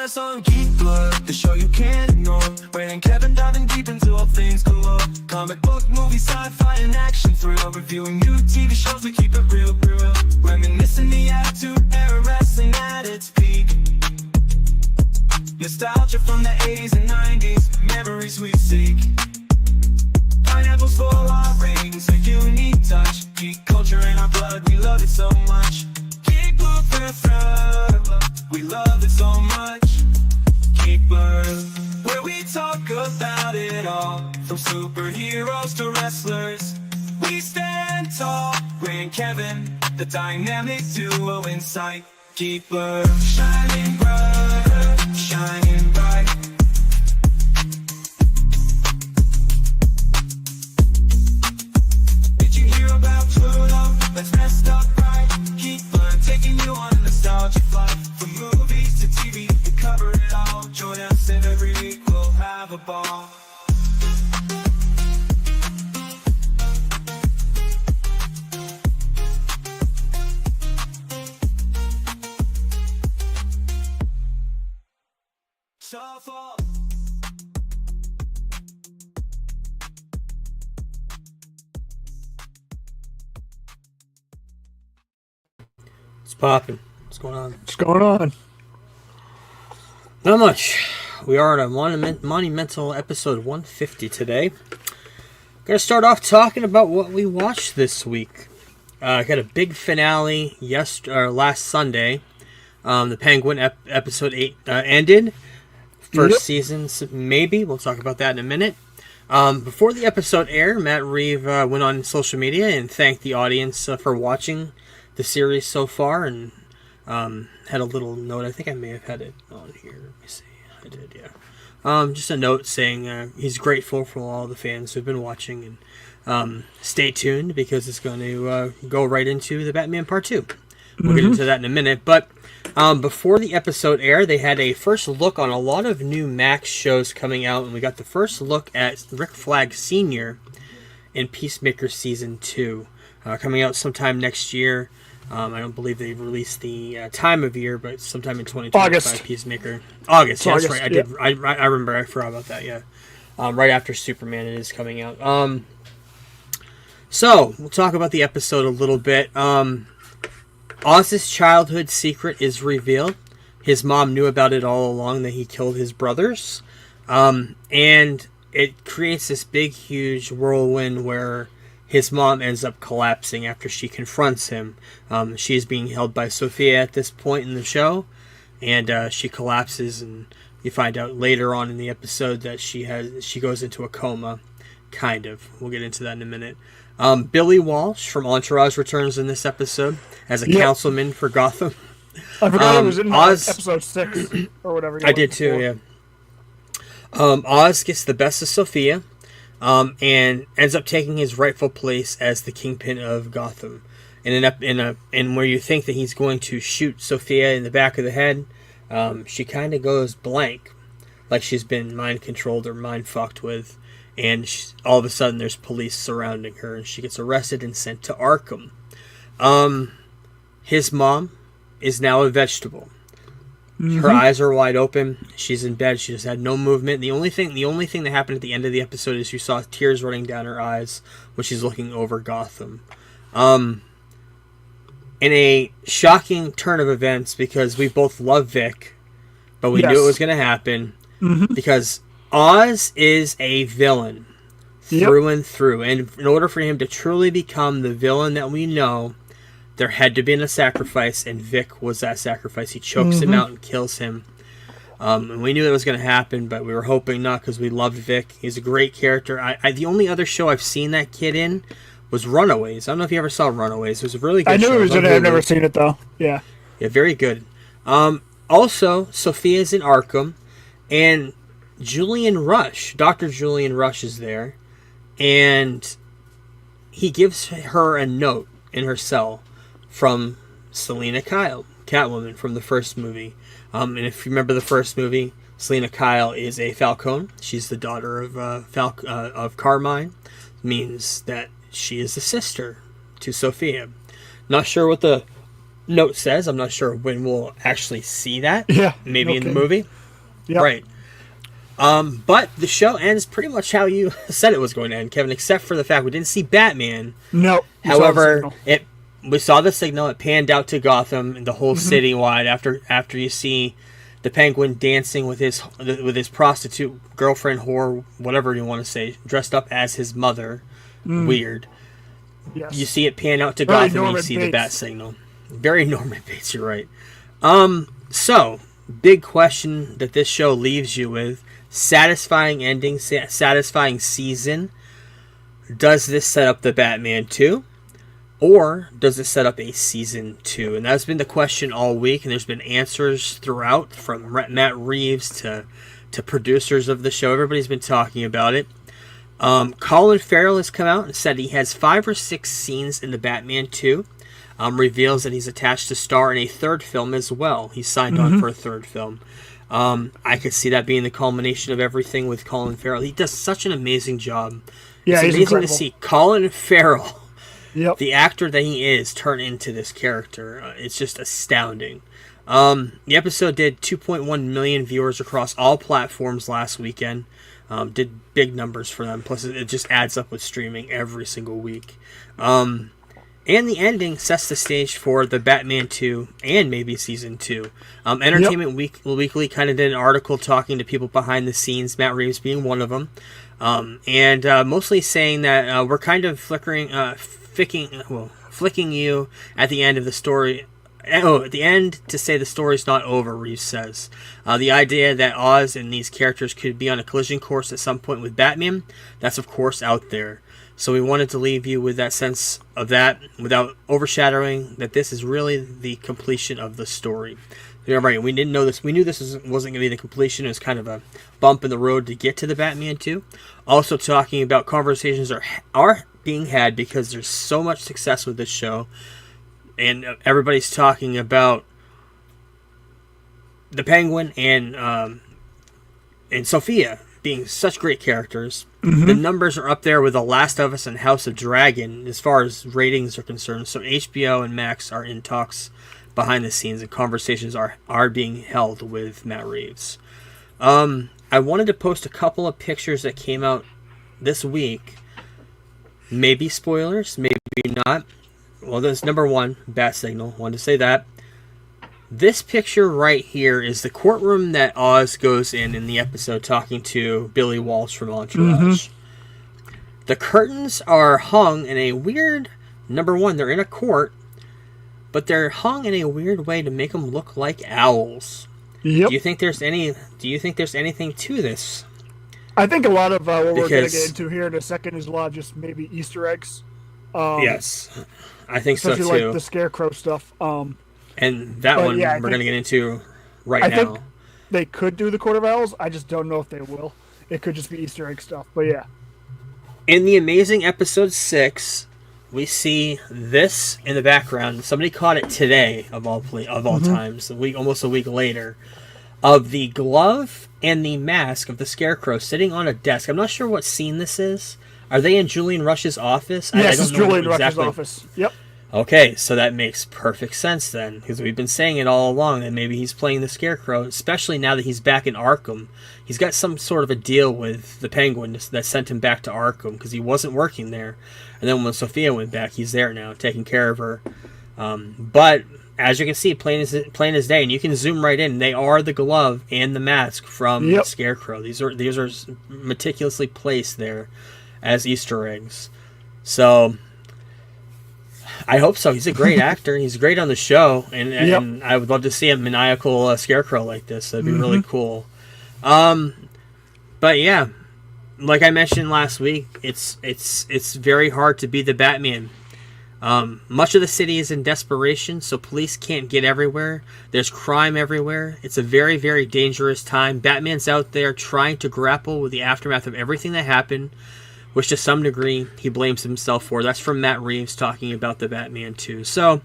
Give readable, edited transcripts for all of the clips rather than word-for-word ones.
us on Geekler, the show you can't ignore. Wayne and Kevin diving deep into all things galore. Comic book, movie, sci-fi, and action thrill. Reviewing new TV shows, we keep it real, real. Reminiscing the attitude era, wrestling at its peak. Nostalgia from the 80s and 90s, memories we seek. Pineapples for our rings, a unique touch. Geek culture in our blood, we love it so much. Geek Blue forever, we love it so much. Geekler, where we talk about it all, from superheroes to wrestlers. We stand tall, Ray and Kevin, the dynamic duo in sight. Geekler, shining bright, shining bright. Did you hear about Pluto? Let's messed up right. Geekler, taking you on a nostalgia flight. From movies to TV, we cover it all. Join us and every week we'll have a ball. Shuffle. What's poppin'? What's going on? What's going on? Not much. We are at a monumental episode 150 today. Gonna start off talking about what we watched this week. Got a big finale last Sunday. The Penguin episode 8 ended. First season, maybe. We'll talk about that in a minute. Before the episode aired, Matt Reeves went on social media and thanked the audience for watching the series so far, and had a little note. I think I may have had it on here. Let me see. I did, yeah. Just a note saying he's grateful for all the fans who've been watching, and stay tuned because it's going to go right into the Batman Part 2. We'll get into that in a minute, but before the episode aired, they had a first look on a lot of new Max shows coming out, and we got the first look at Rick Flag Sr. in Peacemaker Season 2, coming out sometime next year. I don't believe they've released the time of year, but sometime in 2025, August. Peacemaker. August, yeah, August, that's right. yeah. I remember. I forgot about that, yeah. Right after Superman it is coming out. So, we'll talk about the episode a little bit. Oz's childhood secret is revealed. His mom knew about it all along, that he killed his brothers. And it creates this big, huge whirlwind where his mom ends up collapsing after she confronts him. She is being held by Sophia at this point in the show, and she collapses, and you find out later on in the episode that she goes into a coma, kind of. We'll get into that in a minute. Billy Walsh from Entourage returns in this episode as a councilman for Gotham. I forgot it was in episode 6 or whatever. I did too, yeah. Oz gets the best of Sophia, and ends up taking his rightful place as the kingpin of Gotham. And where you think that he's going to shoot Sophia in the back of the head, she kind of goes blank, like she's been mind controlled or mind fucked with. And all of a sudden, there's police surrounding her, and she gets arrested and sent to Arkham. His mom is now a vegetable. Her eyes are wide open. She's in bed. She just had no movement. The only thing that happened at the end of the episode is you saw tears running down her eyes when she's looking over Gotham. In a shocking turn of events, because we both love Vic, but we knew it was going to happen, because Oz is a villain through and through, and in order for him to truly become the villain that we know, there had to be a sacrifice, and Vic was that sacrifice. He chokes him out and kills him. And we knew that was going to happen, but we were hoping not, because we loved Vic. He's a great character. The only other show I've seen that kid in was Runaways. I don't know if you ever saw Runaways. It was a really good show. I knew it was in it. I've never seen it, though. Yeah. Yeah, very good. Also, Sophia's in Arkham, and Julian Rush, Dr. Julian Rush is there, and he gives her a note in her cell from Selena Kyle, Catwoman from the first movie. And if you remember the first movie, Selena Kyle is a Falcone. She's the daughter of Carmine. Means that she is the sister to Sophia. Not sure what the note says. I'm not sure when we'll actually see that. Yeah. Maybe in the movie. Yep. Right. But the show ends pretty much how you said it was going to end, Kevin, except for the fact we didn't see Batman. No. However, we saw the signal. It panned out to Gotham and the whole city wide after you see the Penguin dancing with his prostitute girlfriend, whore, whatever you want to say, dressed up as his mother. Weird. Yes. You see it pan out to Very Gotham and you Norman see Bates. the bat signal. Very Norman Bates, you're right. So, big question that this show leaves you with. Satisfying ending, satisfying season. Does this set up the Batman 2? Or does it set up a season 2? And that's been the question all week, and there's been answers throughout from Matt Reeves to producers of the show. Everybody's been talking about it. Colin Farrell has come out and said he has 5 or 6 scenes in the Batman 2. Reveals that he's attached to star in a third film as well. He's signed on for a third film. I could see that being the culmination of everything with Colin Farrell. He does such an amazing job. Yeah, it's amazing to see Colin Farrell, Yep. the actor that he is, turn into this character. It's just astounding. The episode did 2.1 million viewers across all platforms last weekend. Did big numbers for them. Plus, it just adds up with streaming every single week. And the ending sets the stage for the Batman 2 and maybe Season 2. Entertainment Weekly kind of did an article talking to people behind the scenes, Matt Reeves being one of them. And mostly saying that we're kind of flicking you at the end of the story. Oh, at the end to say the story's not over, Reeves says. The idea that Oz and these characters could be on a collision course at some point with Batman, that's of course out there. So we wanted to leave you with that sense of that without overshadowing that this is really the completion of the story. You're right, we didn't know this. We knew this wasn't going to be the completion. It was kind of a bump in the road to get to the Batman 2. Also talking about conversations are being had because there's so much success with this show. And everybody's talking about the Penguin and Sophia being such great characters. The numbers are up there with The Last of Us and House of Dragon as far as ratings are concerned. So HBO and Max are in talks behind the scenes, and conversations are being held with Matt Reeves. I wanted to post a couple of pictures that came out this week. Maybe spoilers, maybe not. Well, there's number one, bat signal. Wanted to say that. This picture right here is the courtroom that Oz goes in the episode talking to Billy Walsh from Entourage. The curtains are hung in a weird... Number one, they're in a court, but they're hung in a weird way to make them look like owls. Yep. Do you think there's anything to this? I think a lot of what we're going to get into here in a second is a lot of just maybe Easter eggs. Yes, I think so too. Especially like the Scarecrow stuff. And that one we're going to get into right now. I think they could do the Court of Owls. I just don't know if they will. It could just be Easter egg stuff. But yeah. In the amazing episode 6, we see this in the background. Somebody caught it today of all times, almost a week later, of the glove and the mask of the Scarecrow sitting on a desk. I'm not sure what scene this is. Are they in Julian Rush's office? Yes, it's Julian Rush's office. Yep. Okay, so that makes perfect sense then, because we've been saying it all along that maybe he's playing the Scarecrow, especially now that he's back in Arkham. He's got some sort of a deal with the Penguin that sent him back to Arkham, because he wasn't working there. And then when Sophia went back, he's there now, taking care of her. But, as you can see, plain as day, and you can zoom right in, they are the glove and the mask from the Scarecrow. These are meticulously placed there as Easter eggs. So... I hope so. He's a great actor. He's great on the show, and I would love to see a maniacal Scarecrow like this. That'd be really cool. But yeah, like I mentioned last week, it's very hard to be the Batman. Much of the city is in desperation, so police can't get everywhere. There's crime everywhere. It's a very, very dangerous time. Batman's out there trying to grapple with the aftermath of everything that happened, which to some degree he blames himself for. That's from Matt Reeves talking about the Batman 2. So,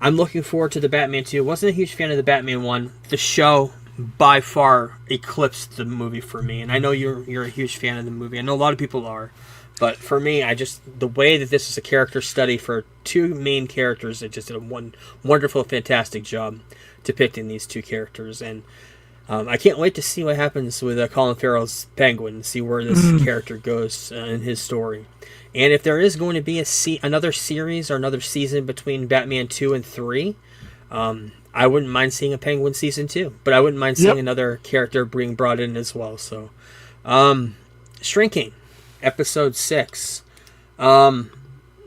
I'm looking forward to the Batman 2. Wasn't a huge fan of the Batman 1. The show, by far, eclipsed the movie for me. And I know you're a huge fan of the movie. I know a lot of people are. But for me, the way that this is a character study for two main characters, it just did a wonderful, fantastic job depicting these two characters. And I can't wait to see what happens with Colin Farrell's Penguin, see where this character goes in his story. And if there is going to be another series or another season between Batman 2 and 3, I wouldn't mind seeing a Penguin season 2. But I wouldn't mind seeing another character being brought in as well. So, Shrinking, episode 6. Not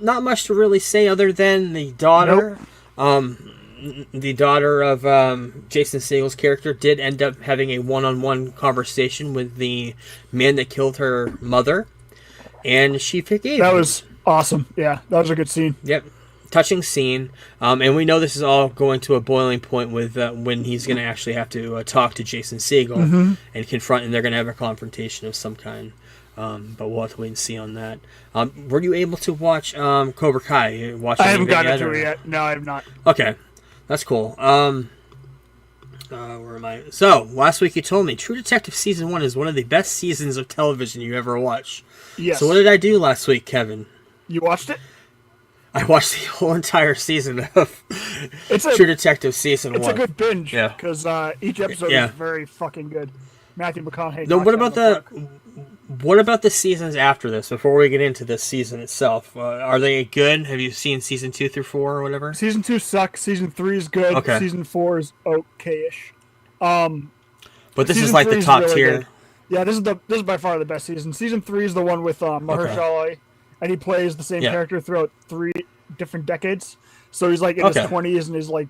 much to really say other than the daughter. The daughter of Jason Segel's character did end up having a one-on-one conversation with the man that killed her mother. And she forgave him. That was awesome. Yeah, that was a good scene. Yep. Touching scene. And we know this is all going to a boiling point with when he's going to actually have to talk to Jason Segel and confront, and they're going to have a confrontation of some kind. But we'll have to wait and see on that. Were you able to watch Cobra Kai? I haven't gotten to it yet. No, I have not. Okay. That's cool. Where am I? So, last week you told me True Detective Season 1 is one of the best seasons of television you ever watched. Yes. So what did I do last week, Kevin? You watched it? I watched the whole entire season of True Detective Season 1. It's a good binge, because each episode is very fucking good. Matthew McConaughey. No, what about the seasons after this, before we get into this season itself? Are they good? Have you seen Season 2 through 4 or whatever? Season 2 sucks. Season 3 is good. Okay. Season 4 is okay-ish. But this is like the top really tier. Good. Yeah, this is by far the best season. Season 3 is the one with Mahershala Ali, and he plays the same character throughout 3 different decades. So he's like in his 20s and he's like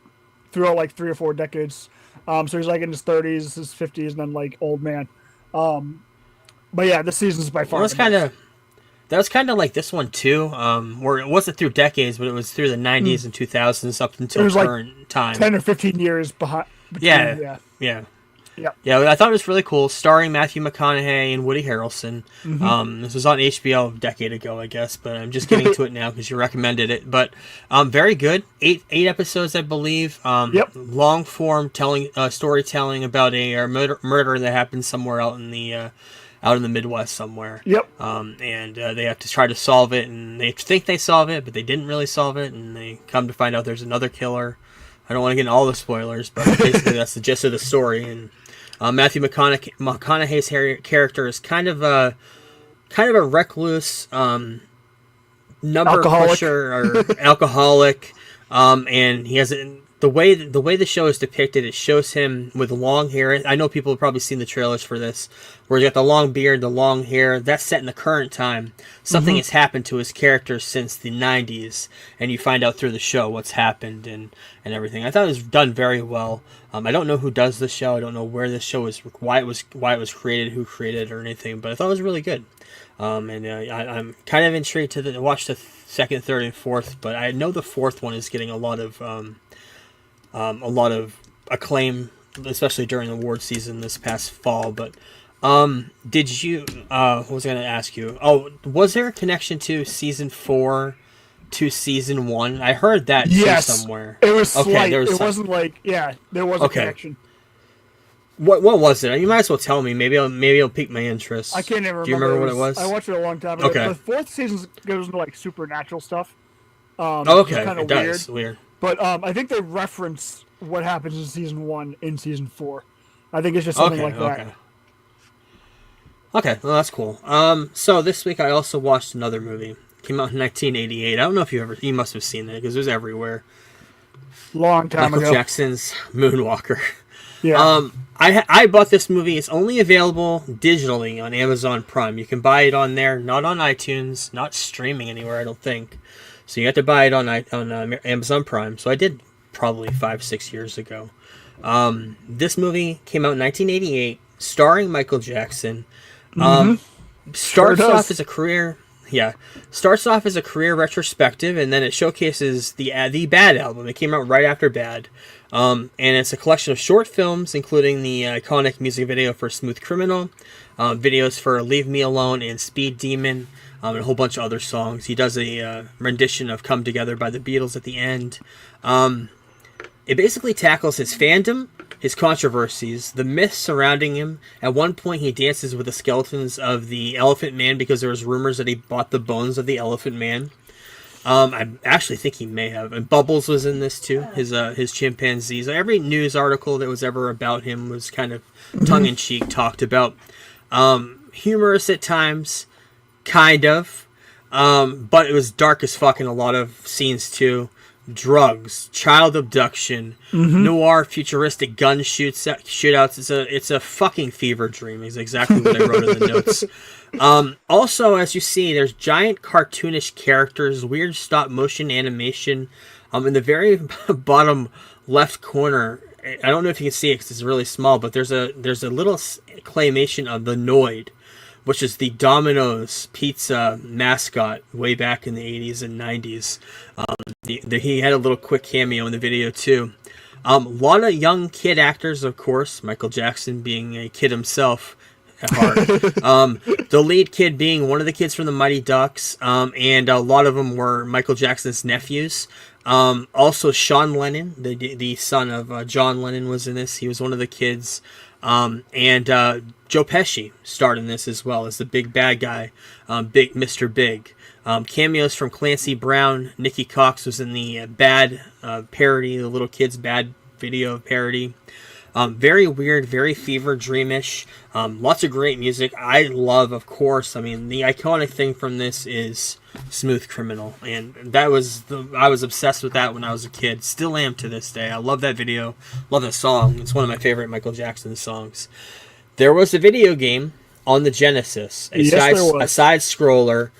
throughout like 3 or 4 decades. So he's like in his 30s, his 50s, and then like old man. But yeah, this season is by far. That was kind of like this one too, where it wasn't through decades, but it was through the 90s and 2000s up until current time. 10 or 15 years behind. Yeah, I thought it was really cool, starring Matthew McConaughey and Woody Harrelson. This was on HBO a decade ago, I guess, but I'm just getting to it now because you recommended it. But very good. Eight episodes, I believe. Long form storytelling about a murder that happened somewhere out in the Midwest somewhere. And they have to try to solve it, and they think they solve it, but they didn't really solve it, and they come to find out there's another killer. I don't want to get into all the spoilers, but basically that's the gist of the story. And Matthew McConaughey's character is kind of a recluse, number alcoholic. pusher or alcoholic, and he has the way the show is depicted. It shows him with long hair. I know people have probably seen the trailers for this, where he's got the long beard, the long hair. That's set in the current time. Something has happened to his character since the 90s, and you find out through the show what's happened and everything. I thought it was done very well. I don't know who does the show. I don't know where this show is, why it was created, who created it, or anything. But I thought it was really good. I'm kind of intrigued to watch the second, third, and fourth. But I know the fourth one is getting a lot of acclaim, especially during the award season this past fall. But did you? What was I going to ask you? Oh, was there a connection to season 4 to season 1? I heard that too somewhere. It was slight. It wasn't like there was a connection. What was it? You might as well tell me. Maybe it'll pique my interest. I can't even remember. Do you remember what it was? I watched it a long time ago. Okay. The fourth season goes into like supernatural stuff. Okay, kind of it does. Weird. But I think they reference what happens in season 1 in season 4. I think it's just something like that. Okay, well that's cool. So this week I also watched another movie. Came out in 1988. I don't know if you must have seen it because it was everywhere. Long time ago. Michael Jackson's Moonwalker. Yeah. I bought this movie. It's only available digitally on Amazon Prime. You can buy it on there, not on iTunes, not streaming anywhere, I don't think. So you have to buy it on Amazon Prime. So I did probably 5-6 years ago. This movie came out in 1988, starring Michael Jackson. Starts off as a career retrospective, and then it showcases the Bad album. It came out right after Bad. And it's a collection of short films, including the iconic music video for Smooth Criminal, videos for Leave Me Alone and Speed Demon, and a whole bunch of other songs. He does a rendition of Come Together by the Beatles at the end. It basically tackles his fandom, his controversies, the myths surrounding him. At one point, he dances with the skeletons of the Elephant Man because there was rumors that he bought the bones of the Elephant Man. I actually think he may have. And Bubbles was in this too. His chimpanzees. Every news article that was ever about him was kind of tongue-in-cheek talked about. Humorous at times, kind of. But it was dark as fuck in a lot of scenes too. Drugs, child abduction, noir, futuristic gun shootouts. It's a fucking fever dream. Is exactly what I wrote in the notes. Also, as you see, there's giant cartoonish characters, weird stop motion animation. In the very bottom left corner, I don't know if you can see it because it's really small, but there's a little claymation of the Noid, which is the Domino's pizza mascot way back in the 80s and 90s. He had a little quick cameo in the video too. A lot of young kid actors, of course, Michael Jackson being a kid himself at heart. The lead kid being one of the kids from the Mighty Ducks, and a lot of them were Michael Jackson's nephews. Also, Sean Lennon, the son of John Lennon, was in this. He was one of the kids. And Joe Pesci starred in this as well as the big bad guy, Big Mr. Big. Cameos from Clancy Brown. Nikki Cox was in the Bad parody, the little kids' Bad video parody. Very weird, very fever dreamish. Lots of great music. I love, of course, the iconic thing from this is Smooth Criminal, and I was obsessed with that when I was a kid. Still am to this day. I love that video, love that song. It's one of my favorite Michael Jackson songs. There was a video game on the Genesis, a side scroller.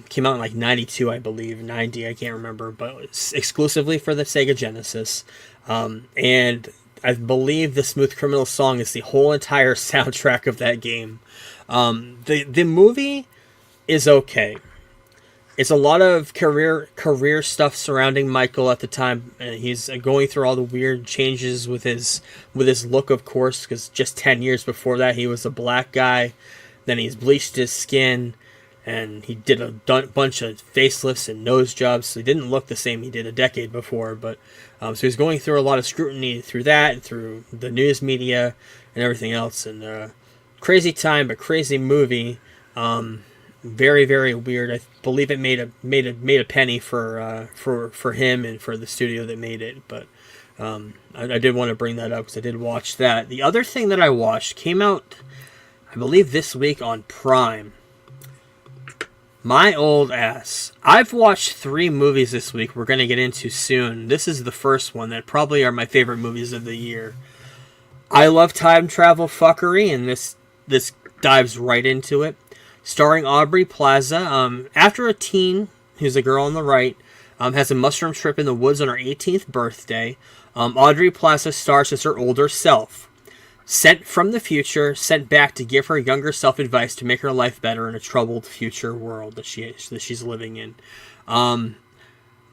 Came out in like 92, I believe, 90, I can't remember, but it's exclusively for the Sega Genesis. And I believe the Smooth Criminal song is the whole entire soundtrack of that game. The movie is okay. It's a lot of career stuff surrounding Michael at the time. He's going through all the weird changes with his look, of course, because just 10 years before that he was a black guy. Then he's bleached his skin, and he did a bunch of facelifts and nose jobs. So he didn't look the same he did a decade before. But so he's going through a lot of scrutiny through that, and through the news media and everything else. And crazy time, but crazy movie. Very, very weird. I believe it made a penny for him and for the studio that made it. But I did want to bring that up because I did watch that. The other thing that I watched came out, I believe, this week on Prime. My old ass. I've watched 3 movies this week we're going to get into soon. This is the first one that probably are my favorite movies of the year. I love time travel fuckery, and this dives right into it. Starring Aubrey Plaza. After a teen, who's the girl on the right, has a mushroom trip in the woods on her 18th birthday, Aubrey Plaza stars as her older self. Sent from the future, sent back to give her younger self advice to make her life better in a troubled future world that she's living in.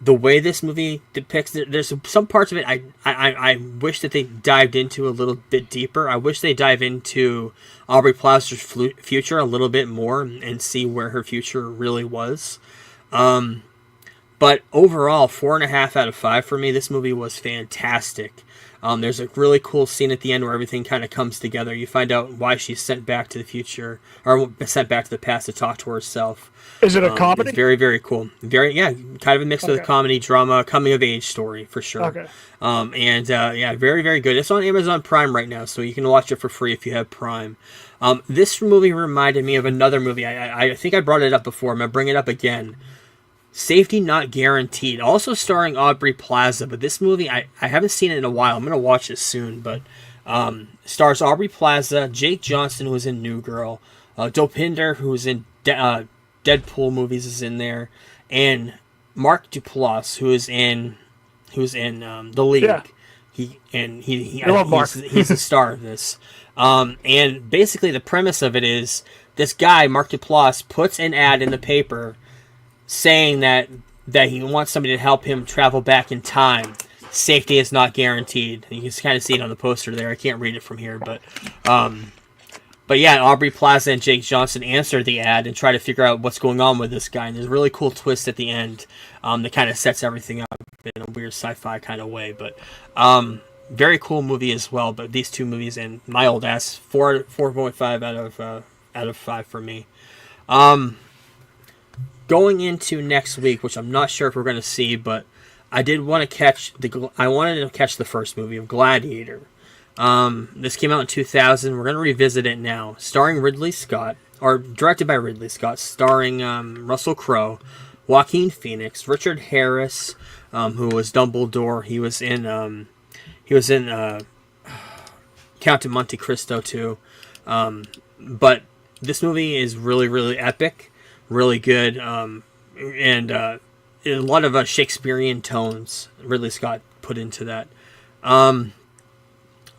The way this movie depicts it, there's some parts of it I wish that they dived into a little bit deeper. I wish they dive into Aubrey Plaza's future a little bit more and see where her future really was. But overall, 4.5 out of 5 for me. This movie was fantastic. There's a really cool scene at the end where everything kind of comes together. You find out why she's sent back to the future, or sent back to the past to talk to herself. Is it a comedy? It's very, very cool. Kind of a mix of a comedy, drama, coming of age story for sure. Okay. Very, very good. It's on Amazon Prime right now, so you can watch it for free if you have Prime. This movie reminded me of another movie. I think I brought it up before. I'm gonna bring it up again. Safety Not Guaranteed, also starring Aubrey Plaza, but this movie, I haven't seen it in a while. I'm going to watch it soon, but stars Aubrey Plaza, Jake Johnson, who was in New Girl, Dopinder, who was in Deadpool movies, is in there, and Mark Duplass, who is in The League. Yeah. He's a star of this. And basically the premise of it is this guy, Mark Duplass, puts an ad in the paper saying that he wants somebody to help him travel back in time. Safety is not guaranteed. You can kind of see it on the poster there. I can't read it from here, but yeah, Aubrey Plaza and Jake Johnson answer the ad and try to figure out what's going on with this guy. And there's a really cool twist at the end that kind of sets everything up in a weird sci-fi kind of way. But very cool movie as well. But these two movies, and my old ass, 4.5 out of 5 for me. Going into next week, which I'm not sure if we're going to see, but I did want to catch I wanted to catch the first movie of Gladiator. This came out in 2000. We're going to revisit it now, starring Ridley Scott, or directed by Ridley Scott, starring Russell Crowe, Joaquin Phoenix, Richard Harris, who was Dumbledore. He was in Count of Monte Cristo too. But this movie is really, really epic, really good, and a lot of Shakespearean tones Ridley Scott put into that.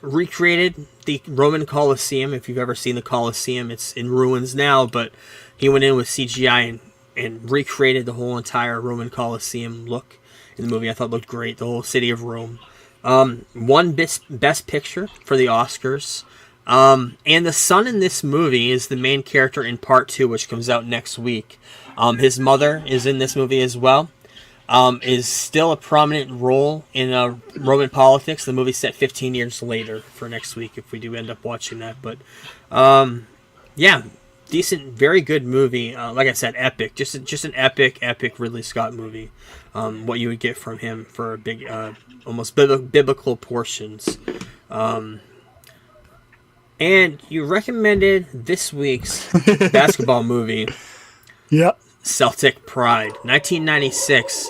Recreated the Roman Colosseum. If you've ever seen the Colosseum, it's in ruins now, but he went in with CGI and recreated the whole entire Roman Colosseum look in the movie. I thought it looked great. The whole city of Rome. Won Best Picture for the Oscars. And the son in this movie is the main character in Part 2, which comes out next week. His mother is in this movie as well. Is still a prominent role in Roman politics. The movie's set 15 years later for next week if we do end up watching that. But, yeah, decent, very good movie. Like I said, epic. Just an epic Ridley Scott movie. What you would get from him for a big, almost biblical portions. And you recommended this week's basketball movie. Yep. Celtic Pride, 1996.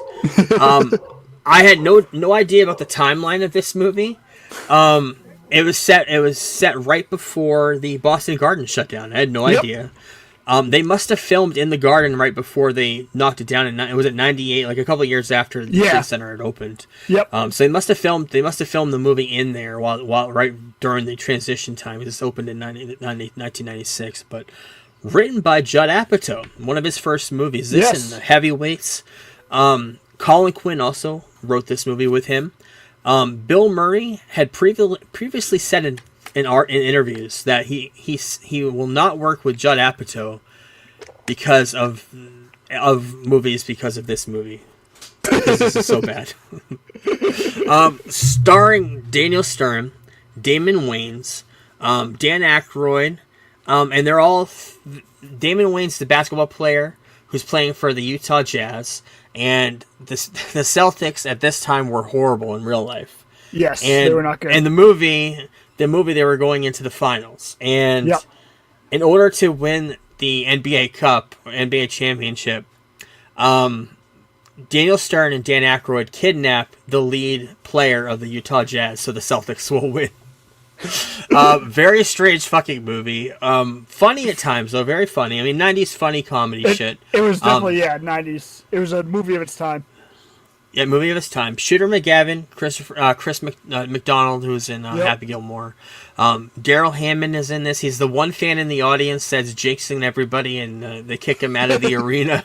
I had no idea about the timeline of this movie. It was set right before the Boston Garden shut down. I had no idea. They must have filmed in the Garden right before they knocked it down. It was at 98, like a couple of years after the Civic Center had opened. Yep. So they must have filmed the movie in there while right during the transition time. This opened in 1996, but written by Judd Apatow, one of his first movies. This and Heavyweights. Colin Quinn also wrote this movie with him. Bill Murray had previously said in interviews that he will not work with Judd Apatow because of movies because of this movie. Because this is so bad. Starring Daniel Stern, Damon Wayans, Dan Aykroyd, and they're all... Damon Wayans, the basketball player who's playing for the Utah Jazz, and the Celtics at this time were horrible in real life. Yes, they were not good. And the movie they were going into the finals, and in order to win the NBA Cup, or NBA Championship, Daniel Stern and Dan Aykroyd kidnap the lead player of the Utah Jazz, so the Celtics will win. Very strange fucking movie. Funny at times, though. Very funny. I mean, 90s funny comedy shit. It was definitely, 90s. It was a movie of its time. Yeah, movie of its time. Shooter McGavin, Chris McDonald, who's in Happy Gilmore. Daryl Hammond is in this. He's the one fan in the audience that's jinxing everybody, and they kick him out of the arena.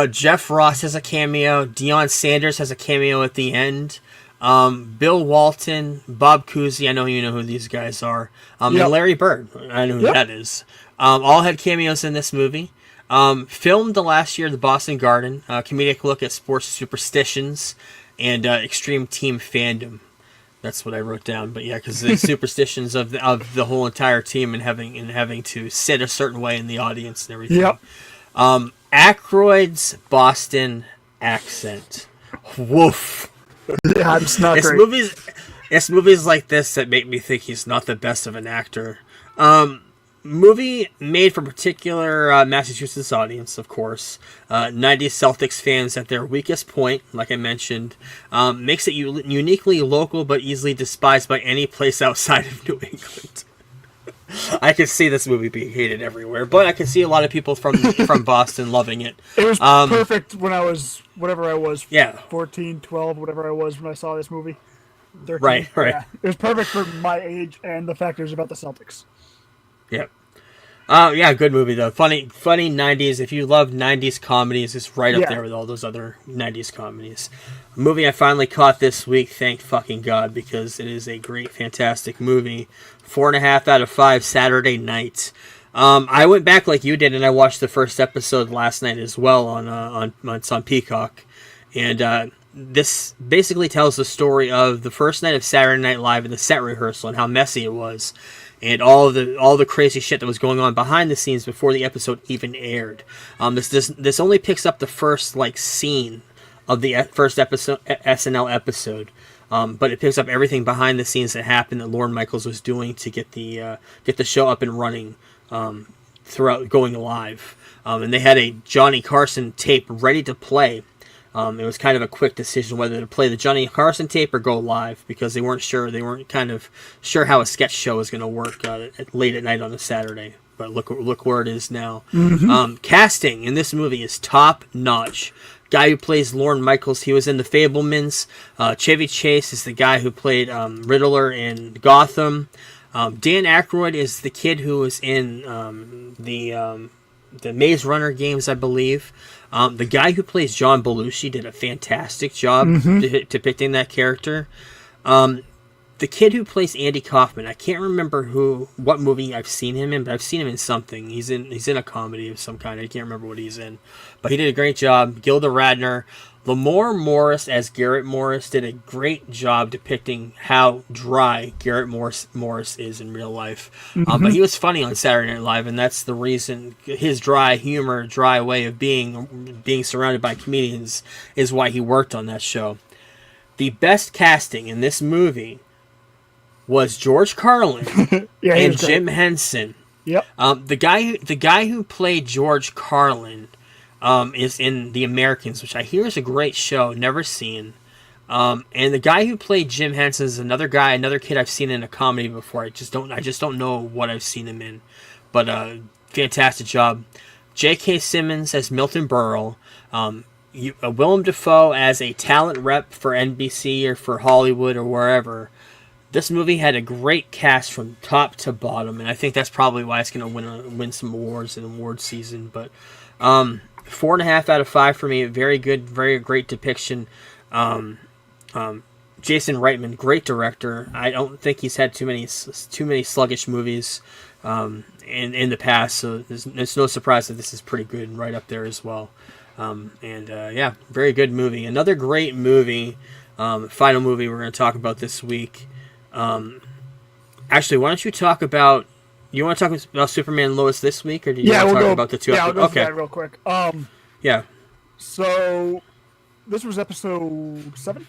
Jeff Ross has a cameo. Deion Sanders has a cameo at the end. Bill Walton, Bob Cousy, I know you know who these guys are. And Larry Bird, I know who that is. All had cameos in this movie. Filmed the last year at the Boston Garden. Comedic look at sports superstitions and extreme team fandom. That's what I wrote down. But yeah, because the superstitions of the whole entire team and having to sit a certain way in the audience and everything. Yep. Aykroyd's Boston accent. Woof. Yeah, it's not great. It's movies like this that make me think he's not the best of an actor. Movie made for a particular Massachusetts audience, of course. 90s Celtics fans at their weakest point, like I mentioned. Makes it uniquely local but easily despised by any place outside of New England. I can see this movie being hated everywhere, but I can see a lot of people from Boston loving it. It was perfect when I was, whatever I was, 14, 12, whatever I was when I saw this movie. 13. Right. Yeah. It was perfect for my age and the fact it was about the Celtics. Yep. Good movie, though. Funny 90s. If you love 90s comedies, it's right up there with all those other 90s comedies. A movie I finally caught this week, thank fucking God, because it is a great, fantastic movie. 4.5 out of 5 Saturday night. I went back like you did, and I watched the first episode last night as well on Peacock. And this basically tells the story of the first night of Saturday Night Live and the set rehearsal and how messy it was, and all the crazy shit that was going on behind the scenes before the episode even aired. This only picks up the first scene of the first episode, SNL episode, but it picks up everything behind the scenes that happened that Lorne Michaels was doing to get the show up and running throughout going live. And they had a Johnny Carson tape ready to play. It was kind of a quick decision whether to play the Johnny Carson tape or go live, because they weren't sure. They weren't kind of sure how a sketch show was going to work late at night on a Saturday. But look where it is now. Mm-hmm. Casting in this movie is top notch. Guy who plays Lorne Michaels, he was in The Fabelmans. Chevy Chase is the guy who played Riddler in Gotham. Dan Aykroyd is the kid who was in the Maze Runner games, I believe. The guy who plays John Belushi did a fantastic job depicting that character. The kid who plays Andy Kaufman, I can't remember what movie I've seen him in, but I've seen him in something. He's in a comedy of some kind. I can't remember what he's in, but he did a great job. Gilda Radner. Lamorne Morris as Garrett Morris did a great job depicting how dry Garrett Morris is in real life. But he was funny on Saturday Night Live, and that's the reason his dry humor, dry way of being surrounded by comedians is why he worked on that show. The best casting in this movie was George Carlin and Jim Henson. Yep. The guy who played George Carlin is in The Americans, which I hear is a great show, never seen. And the guy who played Jim Henson is another kid I've seen in a comedy before. I just don't know what I've seen him in, but fantastic job. J.K. Simmons as Milton Berle. Willem Dafoe as a talent rep for NBC or for Hollywood or wherever. This movie had a great cast from top to bottom, and I think that's probably why it's going to win some awards in award season. But 4.5 out of 5 for me. Very good, very great depiction. Jason Reitman, great director. I don't think he's had too many sluggish movies in the past, so it's no surprise that this is pretty good, right up there as well. Yeah, very good movie. Another great movie. Final movie we're going to talk about this week. Actually, why don't you talk about? You want to talk about Superman and Lois this week, or do you want to talk about the two? Yeah, I'll go through that real quick. Yeah. So this was episode 7.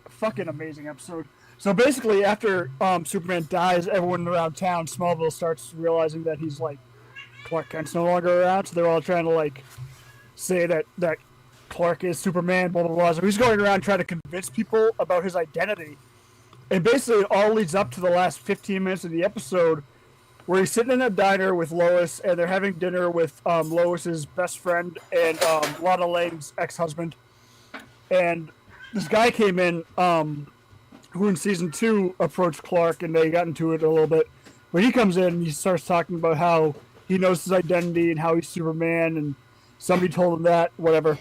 Fucking amazing episode. So basically, after Superman dies, everyone around town, Smallville, starts realizing that he's Clark Kent's no longer around. So they're all trying to say that Clark is Superman, blah blah blah. So he's going around trying to convince people about his identity. And basically, it all leads up to the last 15 minutes of the episode, where he's sitting in a diner with Lois, and they're having dinner with Lois's best friend and Lana Lang's ex-husband. And this guy came in, who in season 2 approached Clark, and they got into it a little bit. But he comes in and he starts talking about how he knows his identity and how he's Superman, and somebody told him that, whatever.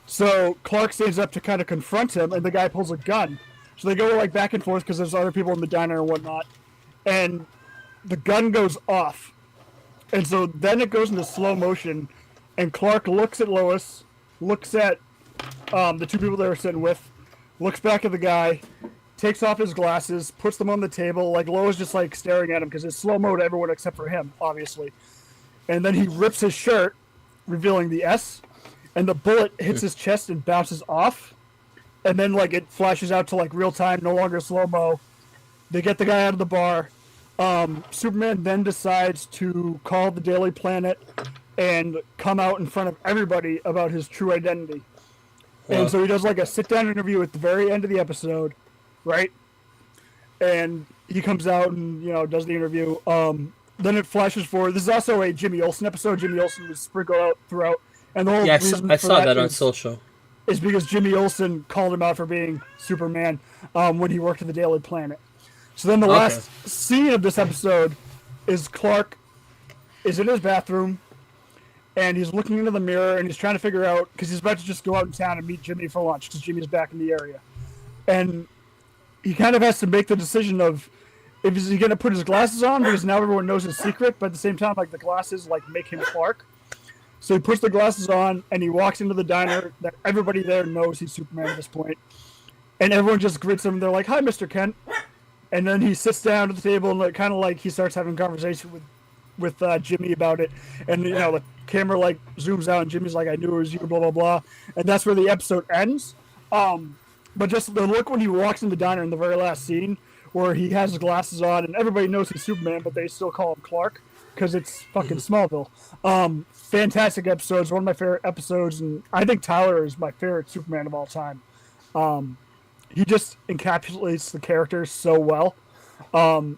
So Clark stands up to kind of confront him, and the guy pulls a gun. So they go back and forth because there's other people in the diner and whatnot. And the gun goes off. And so then it goes into slow motion, and Clark looks at Lois, looks at the two people they were sitting with, looks back at the guy, takes off his glasses, puts them on the table. Lois just staring at him because it's slow-mo to everyone except for him, obviously. And then he rips his shirt, revealing the S, and the bullet hits his chest and bounces off. And then it flashes out to real time, no longer slow-mo. They get the guy out of the bar. Superman then decides to call the Daily Planet and come out in front of everybody about his true identity. Wow. And so he does a sit-down interview at the very end of the episode, right? And he comes out and does the interview. Then it flashes forward. This is also a Jimmy Olsen episode. Jimmy Olsen was sprinkled out throughout, and the whole reason I saw that on social. Is because Jimmy Olsen called him out for being Superman when he worked at the Daily Planet. So then the last scene of this episode is Clark is in his bathroom, and he's looking into the mirror, and he's trying to figure out, because he's about to just go out in town and meet Jimmy for lunch, because Jimmy's back in the area. And he kind of has to make the decision of, is he going to put his glasses on, because now everyone knows his secret, but at the same time, the glasses, make him Clark. So he puts the glasses on and he walks into the diner. That everybody there knows he's Superman at this point, and everyone just greets him. They're like, "Hi, Mr. Kent," and then he sits down at the table and kind of like he starts having a conversation with Jimmy about it, and the camera like zooms out and Jimmy's like, "I knew it was you," blah blah blah, and that's where the episode ends. But just the look when he walks in the diner in the very last scene where he has his glasses on and everybody knows he's Superman, but they still call him Clark because it's fucking Smallville. Fantastic episodes, one of my favorite episodes, and I think Tyler is my favorite Superman of all time. He just encapsulates the character so well.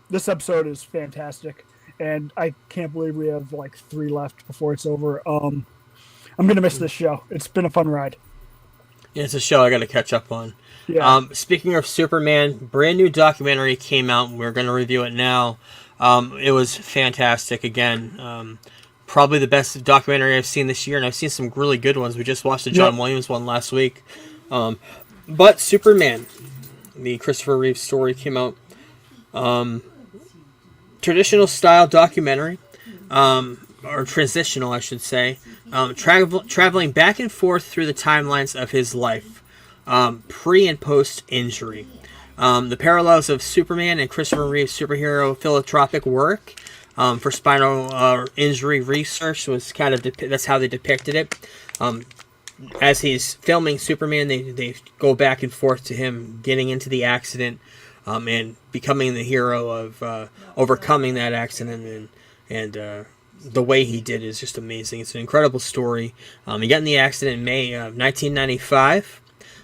This episode is fantastic, and I can't believe we have like 3 left before it's over. I'm gonna miss this show. It's been a fun ride. Yeah, it's a show I got to catch up on. Yeah. Speaking of Superman, brand new documentary came out. We're going to review it now. It was fantastic. Again, probably the best documentary I've seen this year, and I've seen some really good ones. We just watched the John Williams one last week. But Superman, the Christopher Reeves story came out. Traditional style documentary, or transitional, I should say. Traveling back and forth through the timelines of his life, pre and post injury. The parallels of Superman and Christopher Reeves' superhero philanthropic work for spinal injury research was kind of that's how they depicted it. As he's filming Superman, they go back and forth to him getting into the accident and becoming the hero of overcoming that accident and the way he did is just amazing. It's an incredible story. He got in the accident in May of 1995.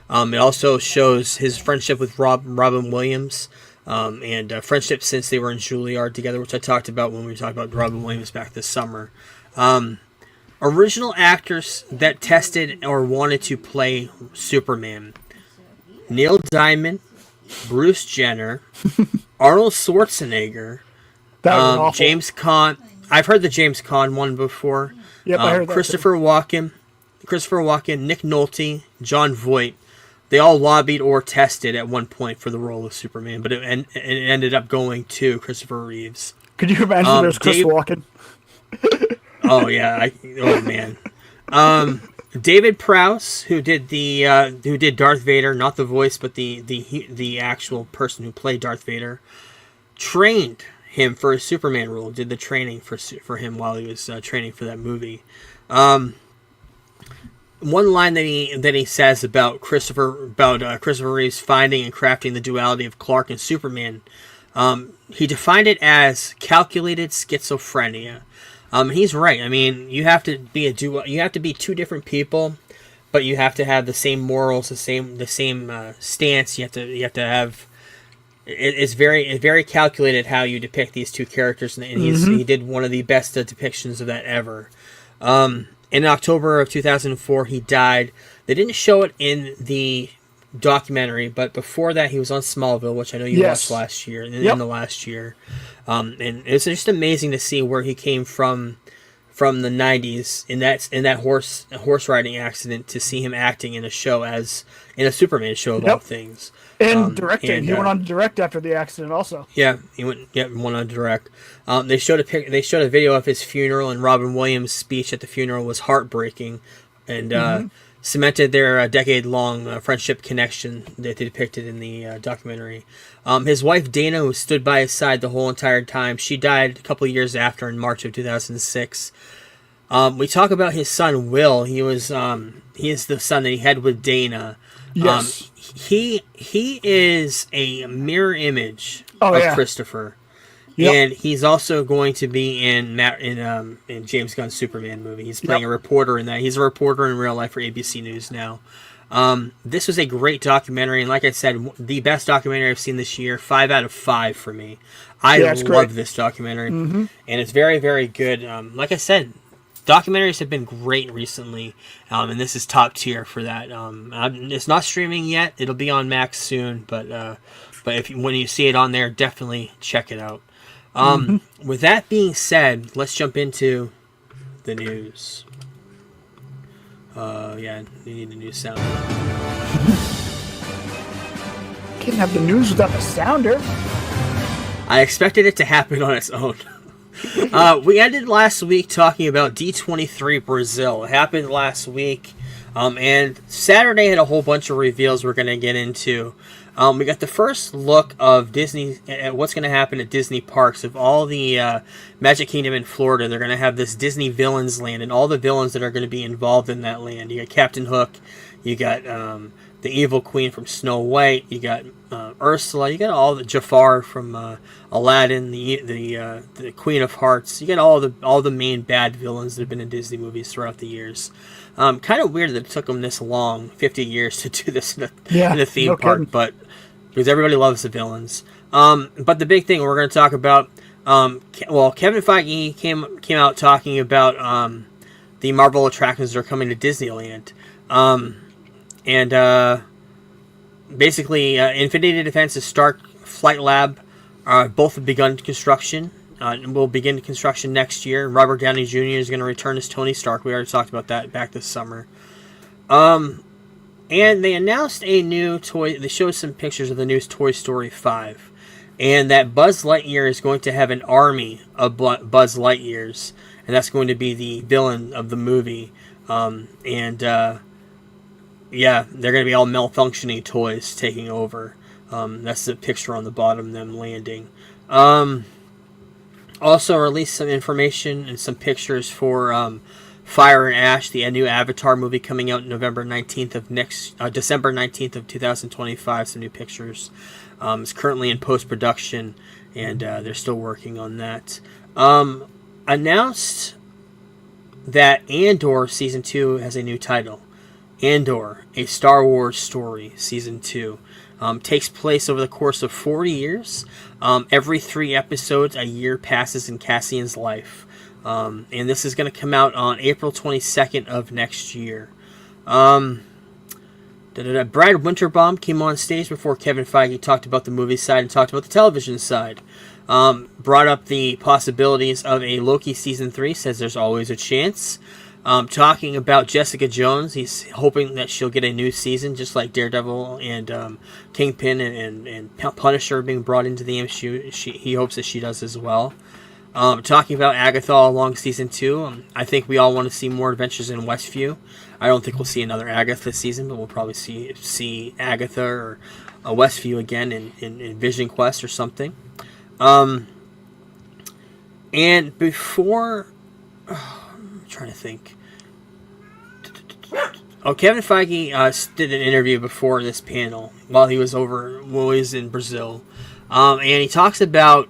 It also shows his friendship with Robin Williams and friendship since they were in Juilliard together, which I talked about when we talked about Robin Williams back this summer. Original actors that tested or wanted to play Superman: Neil Diamond, Bruce Jenner, Arnold Schwarzenegger, James Caan. I've heard the James Caan one before. Yep, I heard that Christopher Walken, Nick Nolte, Jon Voight. They all lobbied or tested at one point for the role of Superman, but it ended up going to Christopher Reeves. Could you imagine there's Chris Walken? Oh yeah, oh man. David Prowse, who did Darth Vader, not the voice, but the actual person who played Darth Vader, trained him for a Superman role. Did the training for him while he was training for that movie. One line that he says about Christopher Reeves finding and crafting the duality of Clark and Superman, he defined it as calculated schizophrenia. He's right. I mean, you have to be you have to be two different people, but you have to have the same morals, the same stance. You have to have. It's very calculated how you depict these two characters, and he did one of the best depictions of that ever. In October of 2004, he died. They didn't show it in the documentary, but before that, he was on Smallville, which I know you watched last year, in the last year. And it's just amazing to see where he came from the 90s in that horse riding accident to see him acting in a show in a Superman show of all things. And directing. He went on to direct after the accident also. Yeah, he went on to direct. They showed a video of his funeral, and Robin Williams' speech at the funeral was heartbreaking and cemented their decade-long friendship connection that they depicted in the documentary. His wife, Dana, who stood by his side the whole entire time, she died a couple of years after in March of 2006. We talk about his son, Will. He is the son that he had with Dana. Yes. He is a mirror image of Christopher. Yep. And he's also going to be in James Gunn's Superman movie. He's playing a reporter in that. He's a reporter in real life for ABC News now. This was a great documentary, and like I said, the best documentary I've seen this year. 5 out of 5 for me. I love this documentary, and it's very, very good. Like I said, documentaries have been great recently, and this is top tier for that. It's not streaming yet; it'll be on Max soon. But when you see it on there, definitely check it out. With that being said, let's jump into the news. You need a new sound. Can't have the news without the sounder. I expected it to happen on its own. We ended last week talking about D23 Brazil. It happened last week. And Saturday had a whole bunch of reveals we're going to get into. We got the first look of Disney, at what's going to happen at Disney parks of all the Magic Kingdom in Florida. They're going to have this Disney Villains Land and all the villains that are going to be involved in that land. You got Captain Hook, you got the Evil Queen from Snow White, you got Ursula, you got all the Jafar from Aladdin, the Queen of Hearts. You got all the main bad villains that have been in Disney movies throughout the years. Kind of weird that it took them this long, 50 years, to do this in a theme park, but because everybody loves the villains. But the big thing we're going to talk about, Kevin Feige came out talking about the Marvel attractions that are coming to Disneyland. Basically, Infinity Defense's Stark Flight Lab both have begun construction. Will begin construction next year. Robert Downey Jr. is going to return as Tony Stark. We already talked about that back this summer. And they announced a new toy. They showed some pictures of the new Toy Story 5. And that Buzz Lightyear is going to have an army of Buzz Lightyears. And that's going to be the villain of the movie. Yeah, they're going to be all malfunctioning toys taking over. That's the picture on the bottom, them landing. Also released some information and some pictures for Fire and Ash, the new Avatar movie coming out December 19th of 2025. Some new pictures. It's currently in post-production, and they're still working on that. Announced that Andor Season 2 has a new title. Andor, A Star Wars Story, Season 2. Takes place over the course of 40 years. Every 3 episodes, a year passes in Cassian's life. And this is going to come out on April 22nd of next year. Brad Winterbaum came on stage before Kevin Feige talked about the movie side and talked about the television side. Brought up the possibilities of a Loki Season 3, says there's always a chance. Talking about Jessica Jones, he's hoping that she'll get a new season, just like Daredevil and Kingpin and Punisher being brought into the MCU. He hopes that she does as well. Talking about Agatha all along Season 2, I think we all want to see more adventures in Westview. I don't think we'll see another Agatha season, but we'll probably see Agatha or Westview again in Vision Quest or something. And before... I'm trying to think. Kevin Feige did an interview before this panel while he was in Brazil, and he talks about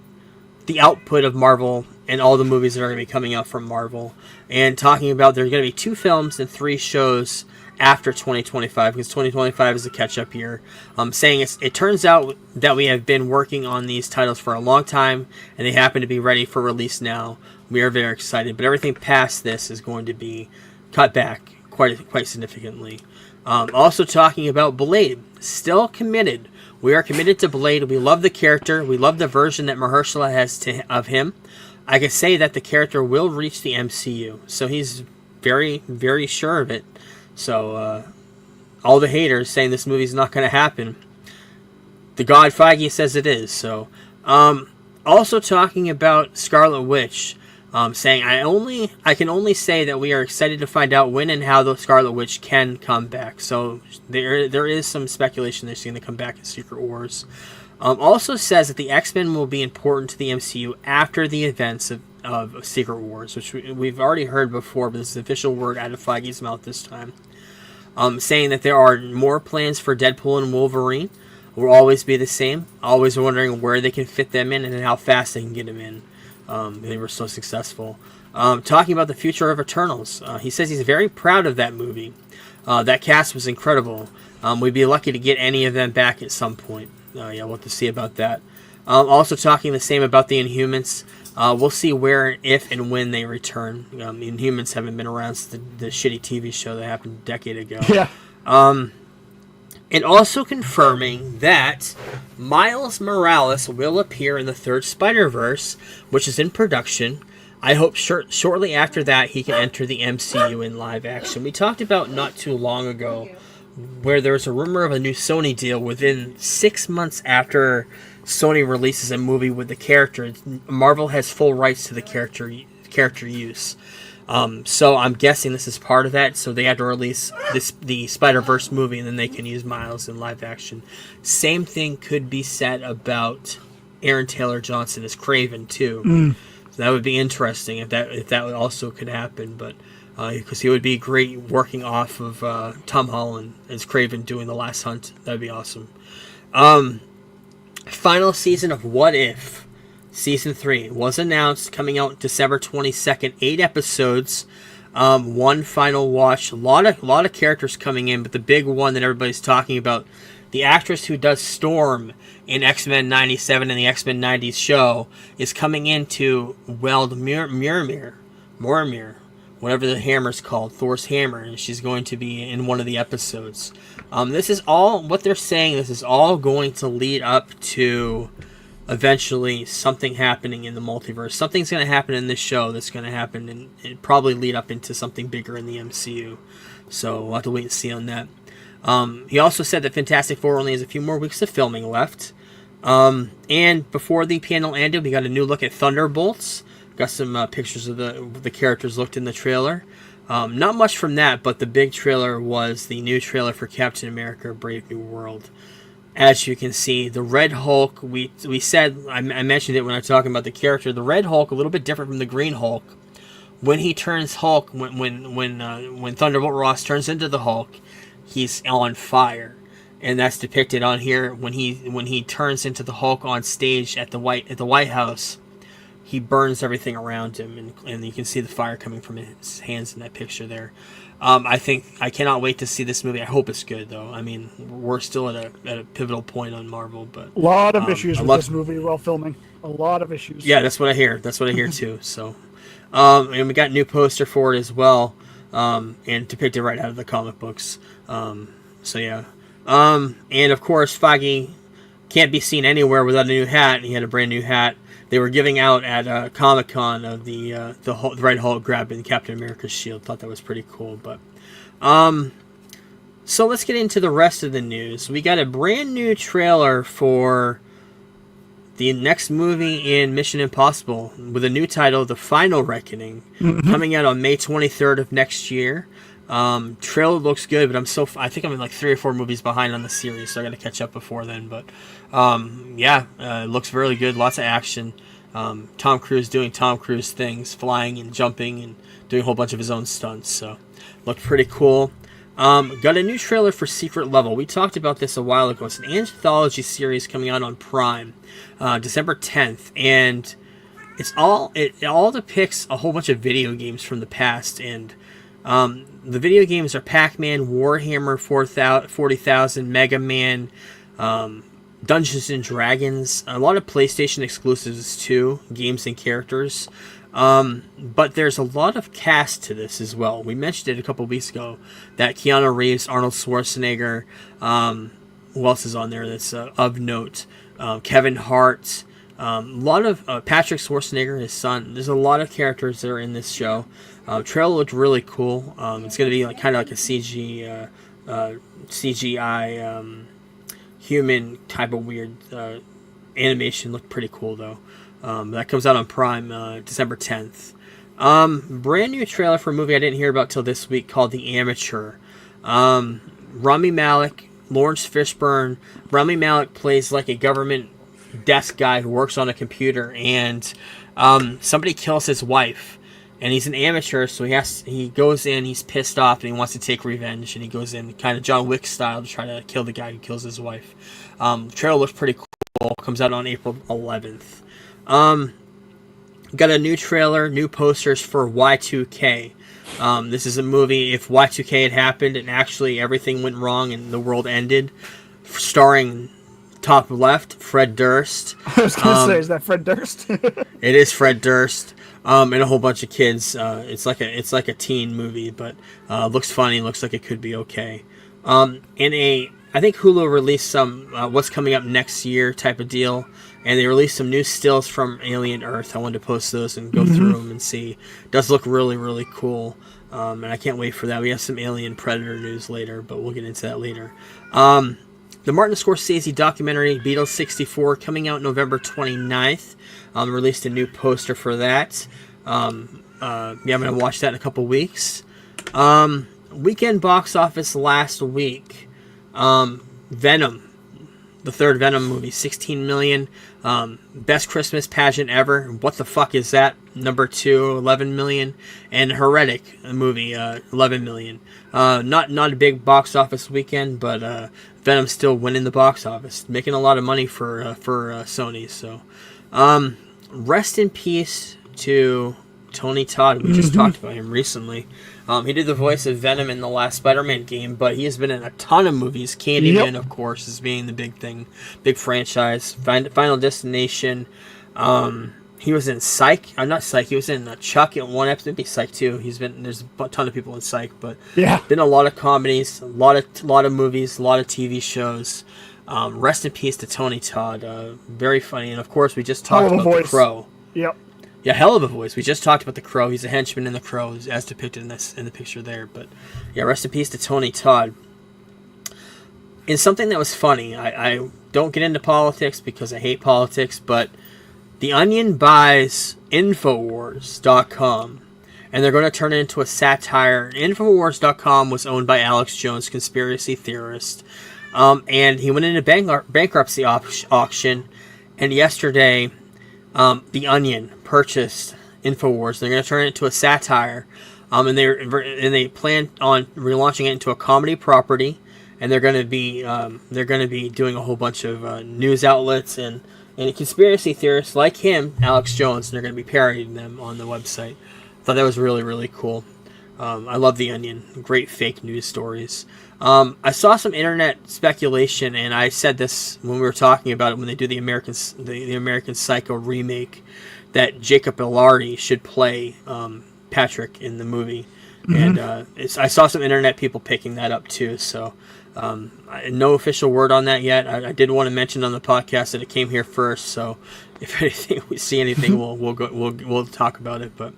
the output of Marvel and all the movies that are going to be coming out from Marvel, and talking about there's going to be 2 films and 3 shows after 2025 because 2025 is a catch-up year. Saying it turns out that we have been working on these titles for a long time, and they happen to be ready for release now. We are very excited, but everything past this is going to be cut back quite significantly. Also talking about Blade, still committed. We are committed to Blade. We love the character. We love the version that Mahershala has of him. I can say that the character will reach the MCU, so he's very, very sure of it. So all the haters saying this movie's not going to happen, the God Feige says it is. So also talking about Scarlet Witch. Saying I can only say that we are excited to find out when and how the Scarlet Witch can come back. So there is some speculation that she's going to come back in Secret Wars. Also says that the X-Men will be important to the MCU after the events of Secret Wars, which we've already heard before, but this is the official word out of Feige's mouth this time. Saying that there are more plans for Deadpool and Wolverine. Will always be the same. Always wondering where they can fit them in and how fast they can get them in. They were so successful. Talking about the future of Eternals. He says he's very proud of that movie. That cast was incredible. We'd be lucky to get any of them back at some point. We'll have to see about that. Also talking the same about the Inhumans. We'll see where, if, and when they return. Inhumans haven't been around since the shitty TV show that happened a decade ago. Yeah. And also confirming that Miles Morales will appear in the 3rd Spider-Verse, which is in production. I hope shortly after that he can enter the MCU in live action. We talked about not too long ago where there was a rumor of a new Sony deal within 6 months after Sony releases a movie with the character, Marvel has full rights to the character use. So I'm guessing this is part of that. So they have to release the Spider-Verse movie, and then they can use Miles in live action. Same thing could be said about Aaron Taylor Johnson as Kraven too. So that would be interesting if that also could happen. But because he would be great working off of Tom Holland as Kraven doing The Last Hunt. That'd be awesome. Final season of What If, Season 3, was announced, coming out December 22nd. 8 episodes, one final watch. A lot of characters coming in, but the big one that everybody's talking about, the actress who does Storm in X-Men 97 and the X-Men 90s show, is coming in to weld Mjolnir, whatever the hammer's called, Thor's hammer, and she's going to be in one of the episodes. This is all, what they're saying, this is all going to lead up to eventually something happening in the multiverse. Something's going to happen in this show that's going to happen, and it probably lead up into something bigger in the MCU. So we'll have to wait and see on that. He also said that Fantastic Four only has a few more weeks of filming left. And before the panel ended, we got a new look at Thunderbolts. Got some pictures of the characters looked in the trailer. Not much from that, but the big trailer was the new trailer for Captain America: Brave New World. As you can see, the Red Hulk, we said, I mentioned it when I was talking about the character, the Red Hulk, a little bit different from the Green Hulk. When he turns Hulk, when Thunderbolt Ross turns into the Hulk, he's on fire. And that's depicted on here when he turns into the Hulk on stage at the White House. He burns everything around him, and you can see the fire coming from his hands in that picture there. I cannot wait to see this movie. I hope it's good, though. I mean, we're still at a pivotal point on Marvel, but a lot of issues with this movie while filming. A lot of issues. Yeah, that's what I hear. That's what I hear too. So, and we got a new poster for it as well, and depicted right out of the comic books. So yeah, and of course, Feige can't be seen anywhere without a new hat. He had a brand new hat they were giving out at Comic-Con of the Red Hulk grabbing Captain America's shield. Thought that was pretty cool. But so let's get into the rest of the news. We got a brand new trailer for the next movie in Mission Impossible with a new title, The Final Reckoning, coming out on May 23rd of next year. Trailer looks good, but I think I'm in like 3 or 4 movies behind on the series, so I got to catch up before then. But it looks really good. Lots of action. Tom Cruise doing Tom Cruise things, flying and jumping and doing a whole bunch of his own stunts. So looked pretty cool. Got a new trailer for Secret Level. We talked about this a while ago. It's an anthology series coming out on Prime, December 10th, and it all depicts a whole bunch of video games from the past. And the video games are Pac-Man, Warhammer 40,000, Mega Man, Dungeons and Dragons, a lot of PlayStation exclusives too, games and characters. But there's a lot of cast to this as well. We mentioned it a couple weeks ago that Keanu Reeves, Arnold Schwarzenegger, who else is on there that's of note? Kevin Hart, a lot of Patrick Schwarzenegger, his son. There's a lot of characters that are in this show. Trailer looked really cool. It's going to be kind of like a CGI human type of weird animation. Looked pretty cool though. That comes out on Prime December 10th. Brand new trailer for a movie I didn't hear about till this week called The Amateur. Rami Malek, Lawrence Fishburne. Rami Malek plays like a government desk guy who works on a computer, and somebody kills his wife. And he's an amateur, so he goes in, he's pissed off, and he wants to take revenge, and he goes in kind of John Wick style to try to kill the guy who kills his wife. The trailer looks pretty cool. Comes out on April 11th. Got a new trailer, new posters for Y2K. This is a movie, if Y2K had happened and actually everything went wrong and the world ended, starring top left, Fred Durst. I was going to say, is that Fred Durst? It is Fred Durst. And a whole bunch of kids. It's like a teen movie, but looks funny. Looks like it could be okay. I think Hulu released some what's coming up next year type of deal, and they released some new stills from Alien Earth. I wanted to post those and go through them and see. It does look really, really cool, and I can't wait for that. We have some Alien Predator news later, but we'll get into that later. The Martin Scorsese documentary Beatles 64 coming out November 29th. Released a new poster for that. I'm going to watch that in a couple weeks. Weekend box office last week. Venom. The third Venom movie, 16 million. Best Christmas pageant ever. What the fuck is that? Number 2, 11 million. And Heretic movie, 11 million. Not a big box office weekend, but Venom's still winning the box office, making a lot of money for Sony. So, rest in peace to Tony Todd. We just talked about him recently. He did the voice of Venom in the last Spider-Man game, but he has been in a ton of movies. Candyman, of course, is being the big thing, big franchise. Final Destination. He was in Psych. I'm not Psych. He was in Chuck in one episode. Maybe Psych 2. There's a ton of people in Psych, but been a lot of comedies, a lot of movies, a lot of TV shows. Rest in peace to Tony Todd. Very funny, and of course, we just talked about The Crow. Yep. Yeah, hell of a voice. We just talked about The Crow. He's a henchman in The Crow, as depicted in the picture there. But yeah, rest in peace to Tony Todd. In something that was funny, I don't get into politics because I hate politics, but The Onion buys Infowars.com, and they're going to turn it into a satire. Infowars.com was owned by Alex Jones, conspiracy theorist, and he went into bankruptcy auction, and yesterday, The Onion purchased Infowars. They're going to turn it into a satire, and they plan on relaunching it into a comedy property. And they're going to be doing a whole bunch of news outlets and conspiracy theorists like him, Alex Jones. And they're going to be parodying them on the website. I thought that was really, really cool. I love The Onion. Great fake news stories. I saw some internet speculation, and I said this when we were talking about it when they do the American Psycho remake, that Jacob Elordi should play Patrick in the movie. And I saw some internet people picking that up too. So no official word on that yet. I did want to mention on the podcast that it came here first. So if anything, we see anything, we'll talk about it. But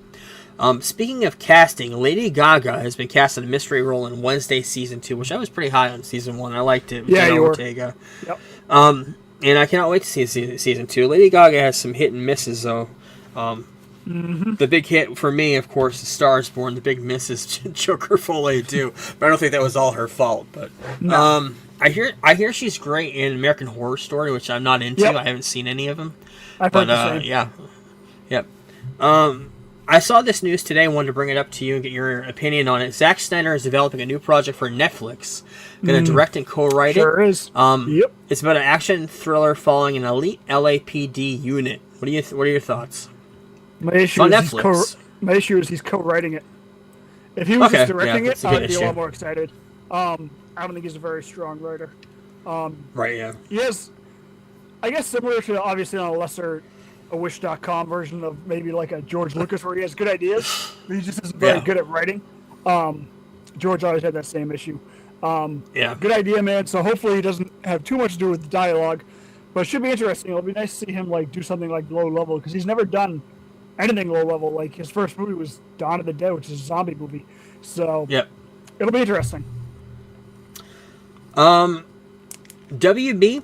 speaking of casting, Lady Gaga has been cast in a mystery role in Wednesday season 2, which I was pretty high on season 1. I liked it. Yeah, you were. Ortega. Yep. And I cannot wait to see season 2. Lady Gaga has some hit and misses though. The big hit for me, of course, is Stars Born. The big miss is Joker Folie too. But I don't think that was all her fault. But no. I hear she's great in American Horror Story, which I'm not into. I haven't seen any of them. I've heard the same. Yeah, yep. I saw this news today. I wanted to bring it up to you and get your opinion on it. Zack Snyder is developing a new project for Netflix. Going to direct and co-write it. Sure is. Yep. It's about an action thriller following an elite LAPD unit. What are your thoughts? My issue is he's co-writing it. If he was just directing it, I'd be a lot more excited. I don't think he's a very strong writer. Right, yeah. He has, I guess, similar to, obviously, on a lesser Wish.com version of maybe like a George Lucas, where he has good ideas, but he just isn't very good at writing. George always had that same issue. Good idea, man. So hopefully he doesn't have too much to do with the dialogue, but it should be interesting. It'll be nice to see him do something like low level, because he's never done anything low level. Like his first movie was Dawn of the Dead, which is a zombie movie. So it'll be interesting. WB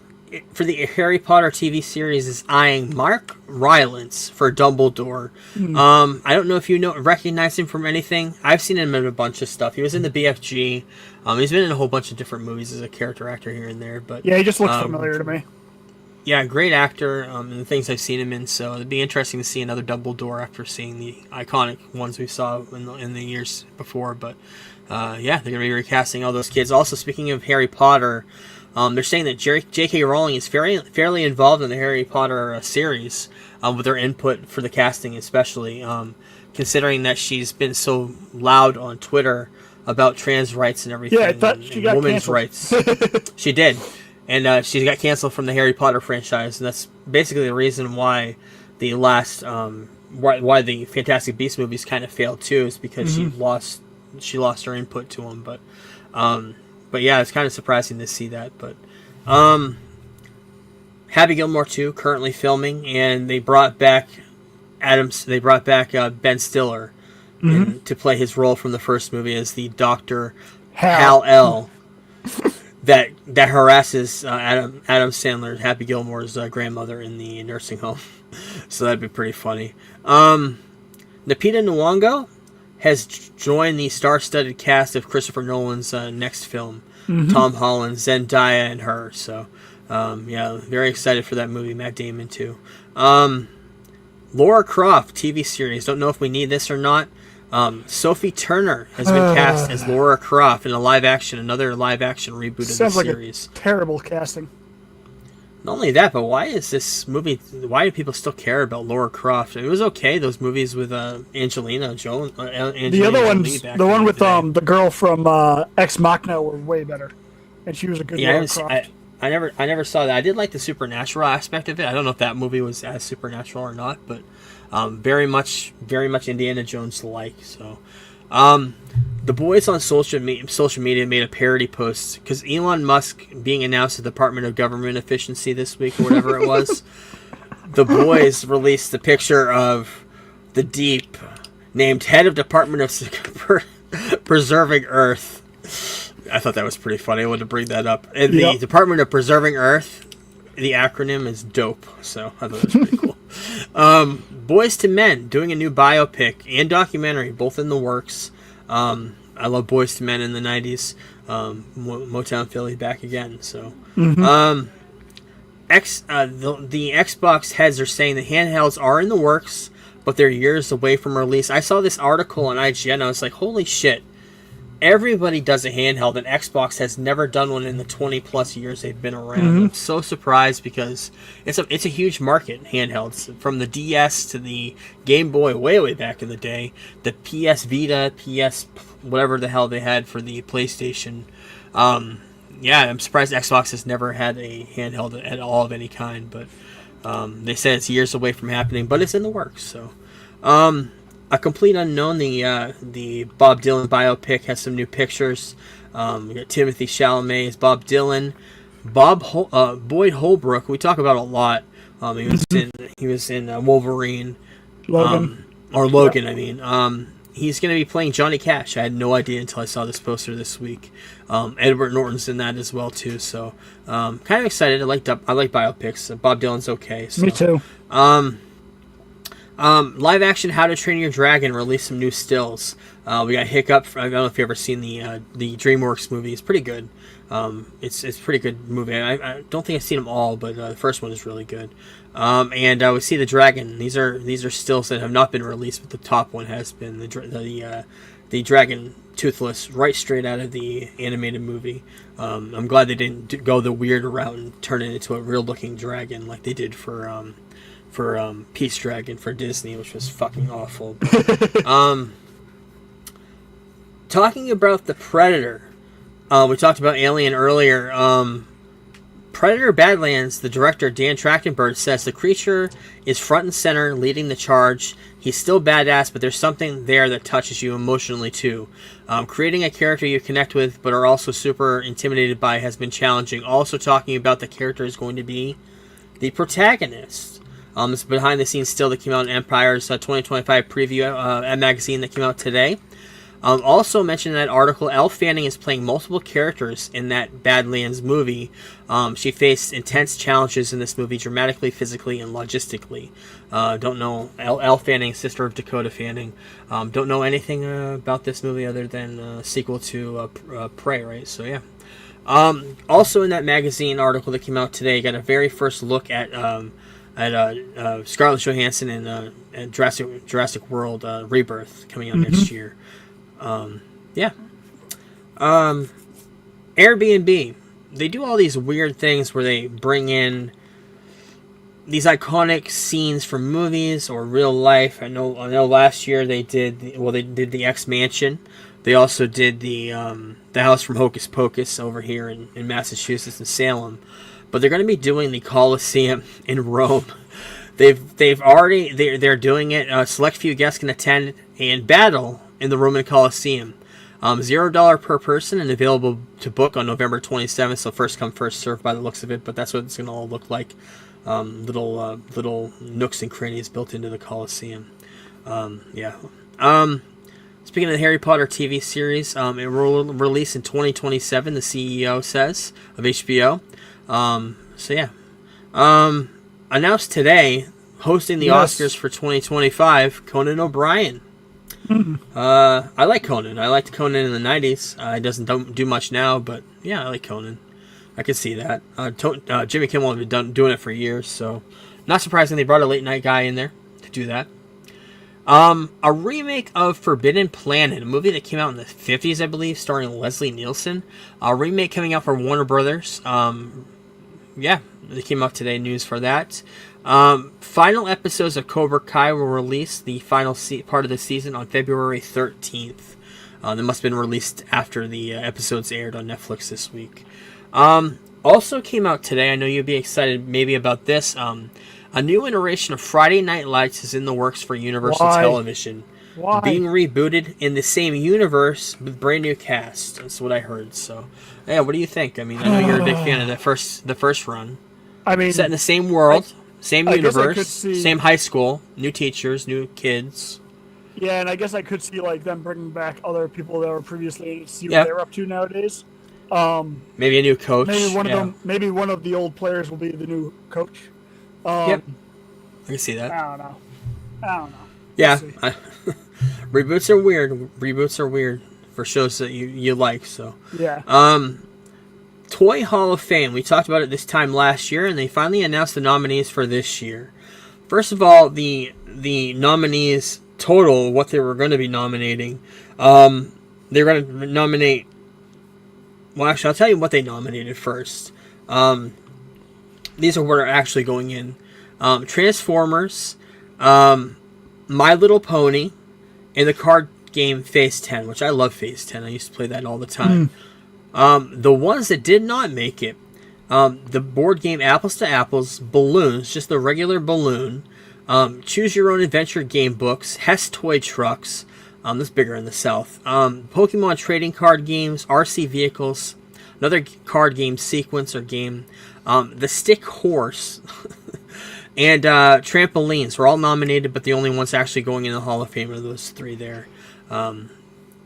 for the Harry Potter TV series is eyeing Mark Rylance for Dumbledore. I don't know if you recognize him from anything. I've seen him in a bunch of stuff. He was in the BFG. He's been in a whole bunch of different movies as a character actor here and there. But yeah, he just looks familiar to me. Yeah, great actor in the things I've seen him in. So it'd be interesting to see another Dumbledore after seeing the iconic ones we saw in the years before. But they're going to be recasting all those kids. Also, speaking of Harry Potter, they're saying that J.K. Rowling is fairly involved in the Harry Potter series with her input for the casting, especially considering that she's been so loud on Twitter about trans rights and everything. Yeah, I thought she got women's canceled. Rights. She did. And she got canceled from the Harry Potter franchise, and that's basically the reason why the last why the Fantastic Beasts movies kind of failed too, is because she lost her input to them. But yeah, it's kind of surprising to see that. But Happy Gilmore 2 currently filming, and they brought back Ben Stiller to play his role from the first movie as the Dr. Hal L. that harasses Adam Sandler, Happy Gilmore's grandmother in the nursing home. So that'd be pretty funny. Lupita Nyong'o has joined the star-studded cast of Christopher Nolan's next film. Tom Holland, Zendaya, and her. So, yeah, very excited for that movie. Matt Damon too. Lara Croft TV series. Don't know if we need this or not. Sophie Turner has been cast as Lara Croft in another live action reboot of the series. Sounds like a terrible casting. Not only that, but why is this movie? Why do people still care about Lara Croft? It was okay. Those movies with Angelina Jolie. The other ones, the one with the girl from Ex Machina, were way better, and she was a good Lara Croft. I never saw that. I did like the supernatural aspect of it. I don't know if that movie was as supernatural or not, but very much Indiana Jones like. So, the boys on social media made a parody post because Elon Musk being announced at the Department of Government Efficiency this week or whatever it was. The boys released the picture of the Deep, named head of Department of Preserving Earth. I thought that was pretty funny. I wanted to bring that up. And the Department of Preserving Earth, the acronym is dope. So I thought that was pretty cool. Boys to Men doing a new biopic and documentary, both in the works. I love Boys to Men in the 90s. Motown Philly back again. So, the Xbox heads are saying the handhelds are in the works, but they're years away from release. I saw this article on IGN. I was like, holy shit. Everybody does a handheld, and Xbox has never done one in the 20-plus years they've been around. I'm so surprised because it's a huge market, handhelds. From the DS to the Game Boy way back in the day, the PS Vita, PS whatever the hell they had for the PlayStation. Yeah, I'm surprised Xbox has never had a handheld at all of any kind, but they said it's years away from happening, but it's in the works. So, A Complete Unknown, the Bob Dylan biopic, has some new pictures. We got Timothy Chalamet as Bob Dylan. Boyd Holbrook, we talk about a lot. He was in Wolverine. Logan. Logan, I mean. He's going to be playing Johnny Cash. I had no idea until I saw this poster this week. Edward Norton's in that as well, too. So, kind of excited. I like biopics. Bob Dylan's okay. So. Me too. Live action How to Train Your Dragon released some new stills. We got Hiccup. I don't know if you've ever seen the DreamWorks movie. It's pretty good. It's a pretty good movie. I don't think I've seen them all, but the first one is really good. And we see the dragon. These are stills that have not been released, but the top one has been the dragon toothless, right straight out of the animated movie. I'm glad they didn't go the weird route and turn it into a real looking dragon like they did for Peace Dragon for Disney, which was fucking awful. Talking about the Predator, we talked about Alien earlier. Predator Badlands, the director Dan Trachtenberg says the creature is front and center, leading the charge. He's still badass, but there's something there that touches you emotionally too. Creating a character you connect with, but are also super intimidated by, has been challenging. Also talking about the character is going to be the protagonist. It's behind the scenes still that came out in Empire's 2025 preview magazine that came out today. Also mentioned in that article, Elle Fanning is playing multiple characters in that Badlands movie. She faced intense challenges in this movie, dramatically, physically, and logistically. Don't know Elle Fanning, sister of Dakota Fanning. Don't know anything about this movie other than a sequel to Prey, right? So yeah. Also in that magazine article that came out today, got a very first look at Scarlett Johansson in Jurassic World Rebirth coming out next year. Airbnb, they do all these weird things where they bring in these iconic scenes from movies or real life. I know last year they did the X Mansion. They also did the house from Hocus Pocus over here in Massachusetts and Salem. But they're going to be doing the Colosseum in Rome. They're doing it. Select few guests can attend and battle in the Roman Colosseum. $0 per person and available to book on November 27th. So first come, first served by the looks of it. But that's what it's going to all look like. Little nooks and crannies built into the Colosseum. Speaking of the Harry Potter TV series, it will release in 2027, the CEO says, of HBO. Announced today, hosting the Oscars for 2025, Conan O'Brien. I like Conan. I liked Conan in the 90s. He don't do much now, but yeah, I like Conan. I could see that. Jimmy Kimmel had been doing it for years, so not surprising they brought a late night guy in there to do that. A remake of Forbidden Planet, a movie that came out in the 50s, I believe, starring Leslie Nielsen. A remake coming out from Warner Brothers. They came out today, news for that. Final episodes of Cobra Kai will release the final part of the season on February 13th. They must have been released after the episodes aired on Netflix this week. Also came out today, I know you'll be excited maybe about this, a new iteration of Friday Night Lights is in the works for Universal Television. Why? Being rebooted in the same universe with brand new cast. That's what I heard. So, yeah, what do you think? I mean, I know you're a big fan of the first run. I mean, set in the same world, same universe, see, same high school, new teachers, new kids. Yeah, and I guess I could see like them bringing back other people that were previously to see what they're up to nowadays. Maybe a new coach. Maybe one of them. Maybe one of the old players will be the new coach. I can see that. I don't know. Yeah, reboots are weird. Reboots are weird for shows that you like. So yeah. Toy Hall of Fame. We talked about it this time last year, and they finally announced the nominees for this year. First of all, the nominees total, what they were going to be nominating. They were going to nominate. Well, actually, I'll tell you what they nominated first. These are what are actually going in. Transformers, My Little Pony, and the card game Phase 10, which I love Phase 10. I used to play that all the time. The ones that did not make it, the board game Apples to Apples, Balloons, just the regular balloon, Choose Your Own Adventure game books, Hess Toy Trucks, that's bigger in the South, Pokemon trading card games, RC vehicles, another card game sequence or game, the Stick Horse, and trampolines were all nominated, but the only ones actually going in the Hall of Fame are those three there.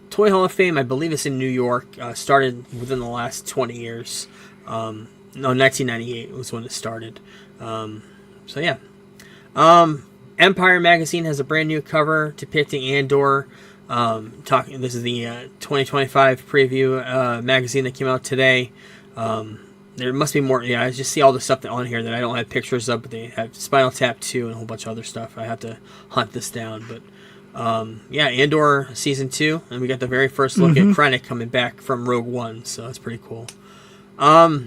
Toy Hall of Fame, I believe, is in New York. Started within the last 20 years. 1998 was when it started. Empire Magazine has a brand new cover depicting Andor. This is the 2025 preview magazine that came out today. There must be more. Yeah, I just see all the stuff on here that I don't have pictures of, but they have Spinal Tap 2 and a whole bunch of other stuff. I have to hunt this down. But, Andor Season 2, and we got the very first look at Krennic coming back from Rogue One, so that's pretty cool. A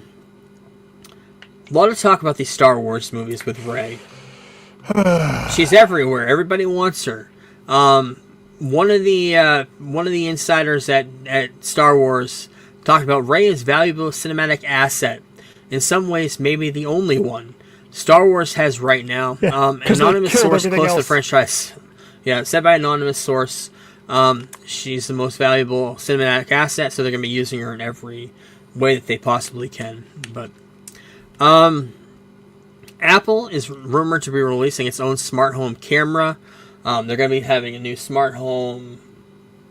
lot of talk about these Star Wars movies with Rey. She's everywhere. Everybody wants her. One of the insiders at Star Wars talked about Rey as valuable cinematic asset. In some ways, maybe the only one Star Wars has right now. Anonymous source close to the franchise. Yeah, said by anonymous source. She's the most valuable cinematic asset, so they're going to be using her in every way that they possibly can. But Apple is rumored to be releasing its own smart home camera. They're going to be having a new smart home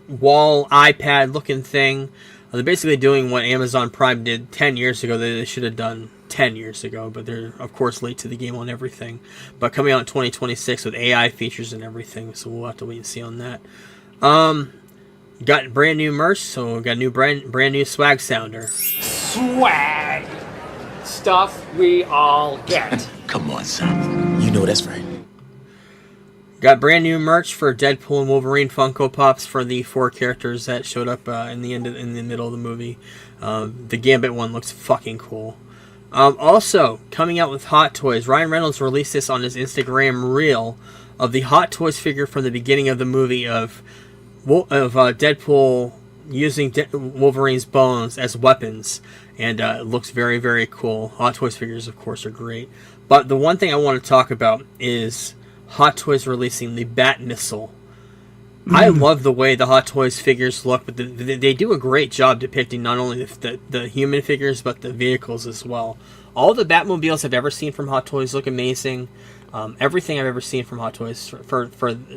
wall iPad looking thing. They're basically doing what Amazon Prime did 10 years ago that they should have done 10 years ago, but they're, of course, late to the game on everything. But coming out in 2026 with AI features and everything, so we'll have to wait and see on that. Got brand new merch, so we got a new brand new swag sounder. Swag! Stuff we all get. Come on, son. You know that's right. Got brand new merch for Deadpool and Wolverine Funko Pops for the 4 characters that showed up in the middle of the movie. The Gambit one looks fucking cool. Also, coming out with Hot Toys, Ryan Reynolds released this on his Instagram reel of the Hot Toys figure from the beginning of the movie of Deadpool using Wolverine's bones as weapons, and it looks very, very cool. Hot Toys figures, of course, are great. But the one thing I want to talk about is Hot Toys releasing the Bat Missile. I love the way the Hot Toys figures look, but they do a great job depicting not only the human figures, but the vehicles as well. All the Batmobiles I've ever seen from Hot Toys look amazing. Everything I've ever seen from Hot Toys, for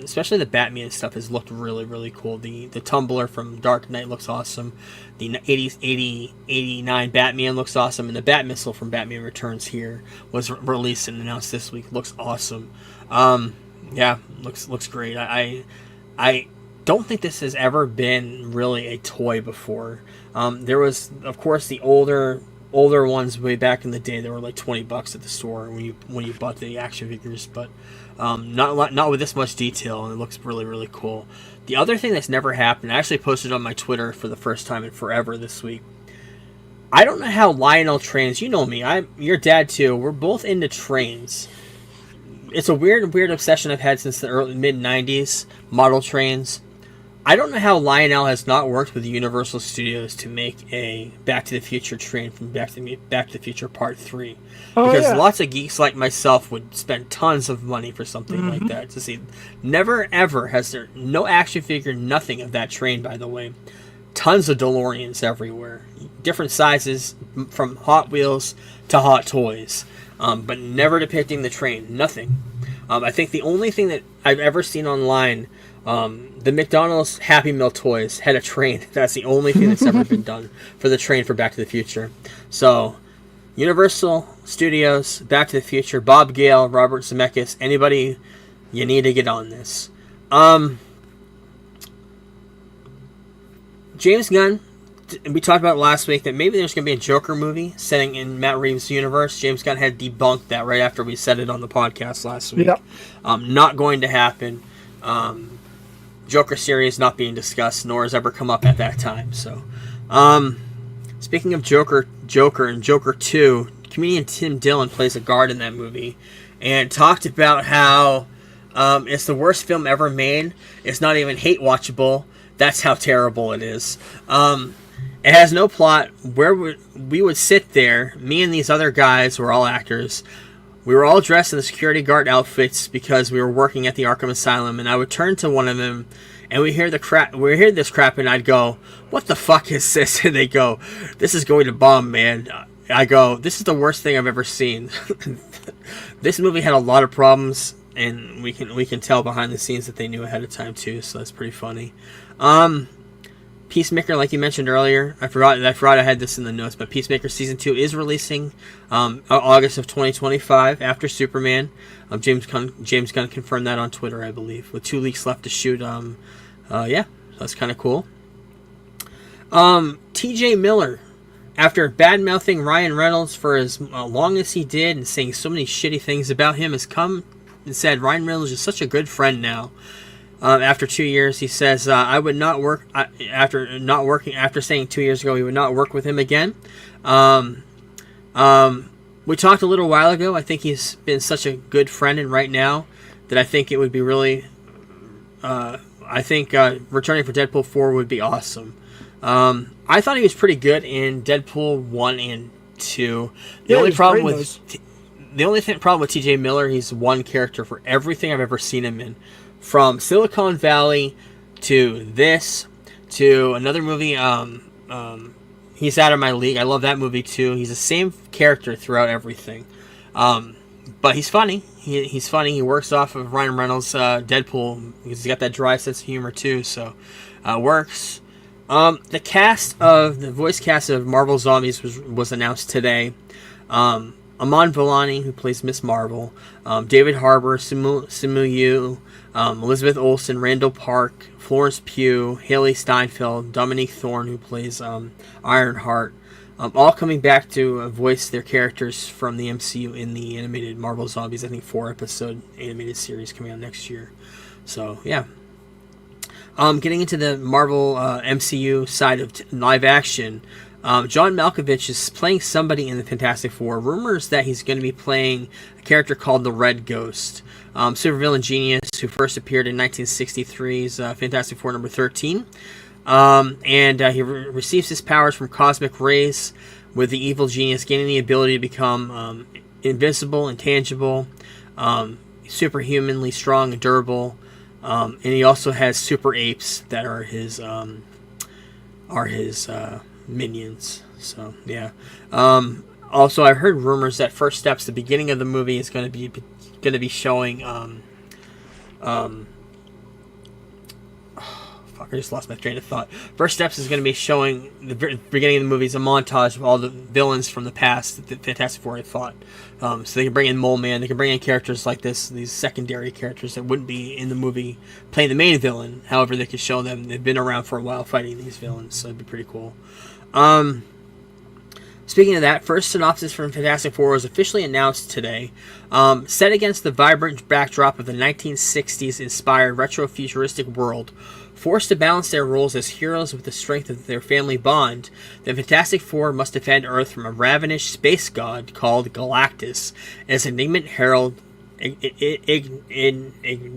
especially the Batman stuff, has looked really, really cool. The tumbler from Dark Knight looks awesome. The 89 Batman looks awesome. And the Bat Missile from Batman Returns here was released and announced this week. Looks awesome. Yeah, looks great. I don't think this has ever been really a toy before. There was, of course, the older ones way back in the day. They were like $20 at the store when you bought the action figures, but not with this much detail, and it looks really, really cool. The other thing that's never happened, I actually posted on my Twitter for the first time in forever this week. I don't know how Lionel trains. You know me. I'm your dad too. We're both into trains. It's a weird obsession I've had since the early mid-90s. Model trains. I don't know how Lionel has not worked with Universal Studios to make a Back to the Future train from Back to the Future Part 3. Because lots of geeks like myself would spend tons of money for something like that to see. Never ever has there, no action figure, nothing of that train, by the way. Tons of DeLoreans everywhere. Different sizes, from Hot Wheels to Hot Toys. But never depicting the train. Nothing. I think the only thing that I've ever seen online, the McDonald's Happy Meal toys had a train. That's the only thing that's ever been done for the train for Back to the Future. So, Universal Studios, Back to the Future, Bob Gale, Robert Zemeckis, anybody, you need to get on this. James Gunn, we talked about last week that maybe there's going to be a Joker movie setting in Matt Reeves' universe. James Gunn had debunked that right after we said it on the podcast last week. Yep. Not going to happen. Joker series not being discussed, nor has ever come up at that time. So, speaking of Joker and Joker 2, comedian Tim Dillon plays a guard in that movie, and talked about how it's the worst film ever made. It's not even hate watchable. That's how terrible it is. It has no plot. We would sit there, me and these other guys who are all actors. We were all dressed in the security guard outfits because we were working at the Arkham Asylum, and I would turn to one of them, and we hear this crap, and I'd go, "What the fuck is this?" And they go, "This is going to bomb, man." I go, "This is the worst thing I've ever seen." This movie had a lot of problems, and we can tell behind the scenes that they knew ahead of time too, so that's pretty funny. Peacemaker, like you mentioned earlier, I forgot I had this in the notes, but Peacemaker Season 2 is releasing August of 2025 after Superman. James Gunn confirmed that on Twitter, I believe, with 2 weeks left to shoot. Yeah, that's kind of cool. TJ Miller, after bad-mouthing Ryan Reynolds for as long as he did and saying so many shitty things about him, has come and said Ryan Reynolds is such a good friend now. After 2 years, he says, I would not work, after saying 2 years ago he would not work with him again. We talked a little while ago. I think he's been such a good friend, and right now, that I think it would be really, returning for Deadpool 4 would be awesome. I thought he was pretty good in Deadpool 1 and 2. The only problem with TJ Miller, he's one character for everything I've ever seen him in. From Silicon Valley to this to another movie, he's Out of My League. I love that movie too. He's the same character throughout everything, but he's funny. He's funny. He works off of Ryan Reynolds' Deadpool because he's got that dry sense of humor too. So works. The voice cast of Marvel Zombies was announced today. Aman Vellani, who plays Miss Marvel, David Harbour, Simu Yu, Elizabeth Olsen, Randall Park, Florence Pugh, Haley Steinfeld, Dominique Thorne, who plays Ironheart, all coming back to voice their characters from the MCU in the animated Marvel Zombies, I think 4-episode animated series coming out next year. So, yeah. Getting into the Marvel MCU side of live action, John Malkovich is playing somebody in the Fantastic Four. Rumors that he's going to be playing a character called the Red Ghost. Supervillain genius who first appeared in 1963's Fantastic Four number 13. He receives his powers from cosmic rays, with the evil genius gaining the ability to become invisible, intangible, superhumanly strong and durable. And he also has super apes that are his minions. So yeah, Also, I heard rumors that First Steps, the beginning of the movie, is going to be showing. I just lost my train of thought. First Steps is going to be showing the beginning of the movie is a montage of all the villains from the past that the Fantastic Four had fought. So they can bring in Mole Man, they can bring in characters like this, these secondary characters that wouldn't be in the movie playing the main villain. However, they could show them they've been around for a while fighting these villains, so it'd be pretty cool. Speaking of that, first synopsis from Fantastic Four was officially announced today. Set against the vibrant backdrop of the 1960s-inspired retro-futuristic world, forced to balance their roles as heroes with the strength of their family bond, the Fantastic Four must defend Earth from a ravenous space god called Galactus and his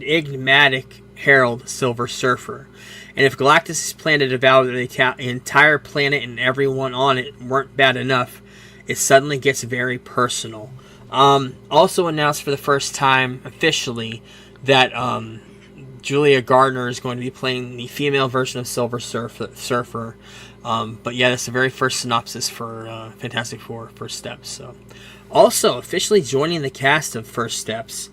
enigmatic herald Silver Surfer. And if Galactus' plan to devour the entire planet and everyone on it weren't bad enough, it suddenly gets very personal. Also announced for the first time officially that Julia Gardner is going to be playing the female version of Silver Surfer. But yeah, that's the very first synopsis for Fantastic Four, First Steps. So, also officially joining the cast of First Steps.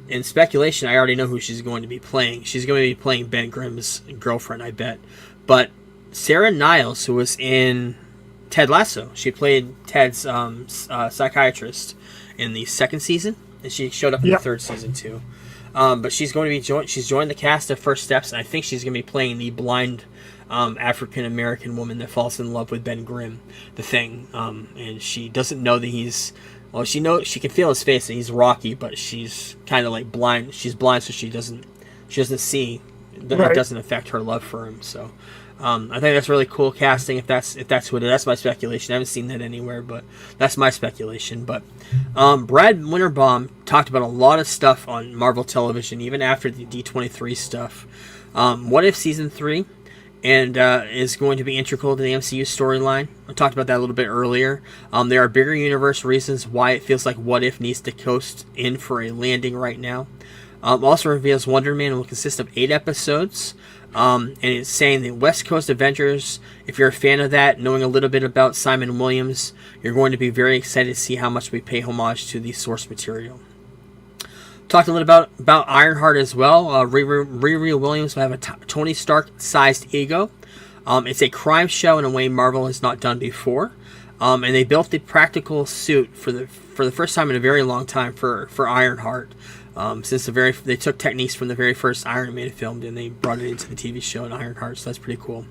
In speculation, I already know who she's going to be playing. She's going to be playing Ben Grimm's girlfriend, I bet. But Sarah Niles, who was in Ted Lasso, she played Ted's psychiatrist in the second season, and she showed up in the third season too. But she's going to be she's joined the cast of First Steps, and I think she's going to be playing the blind African American woman that falls in love with Ben Grimm, the Thing, and she doesn't know that he's. Well, she can feel his face, and he's Rocky, but she's kind of like blind. She's blind, so she doesn't see. It doesn't affect her love for him. So, I think that's really cool casting. If that's what it is. That's my speculation. I haven't seen that anywhere, but that's my speculation. But Brad Winterbaum talked about a lot of stuff on Marvel television, even after the D23 stuff. What If Season 3 and is going to be integral to the MCU storyline. I talked about that a little bit earlier. There are bigger universe reasons why it feels like What If needs to coast in for a landing right now. Also reveals Wonder Man will consist of 8 episodes. And it's saying the West Coast Avengers, if you're a fan of that, knowing a little bit about Simon Williams, you're going to be very excited to see how much we pay homage to the source material. Talked a little about Ironheart as well. Riri Williams will have a Tony Stark-sized ego. It's a crime show in a way Marvel has not done before. And they built the practical suit for the first time in a very long time for Ironheart. Since they took techniques from the very first Iron Man film and they brought it into the TV show in Ironheart, so that's pretty cool.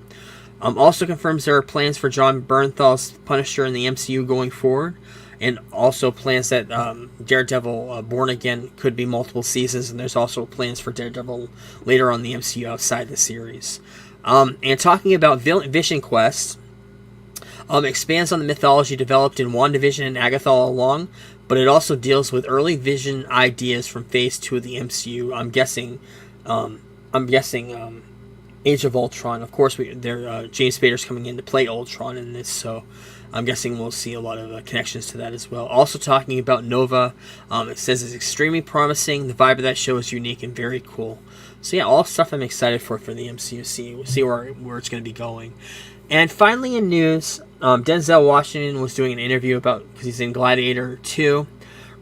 Also confirms there are plans for John Bernthal's Punisher in the MCU going forward. And also plans that Daredevil Born Again could be multiple seasons, and there's also plans for Daredevil later on in the MCU outside the series. And talking about Vision Quest, expands on the mythology developed in WandaVision and Agatha all along, but it also deals with early Vision ideas from Phase 2 of the MCU. I'm guessing Age of Ultron. Of course, James Spader's coming in to play Ultron in this, so I'm guessing we'll see a lot of connections to that as well. Also talking about Nova, it says it's extremely promising. The vibe of that show is unique and very cool. So yeah, all stuff I'm excited for the MCU. See where it's going to be going. And finally in news, Denzel Washington was doing an interview because he's in Gladiator 2,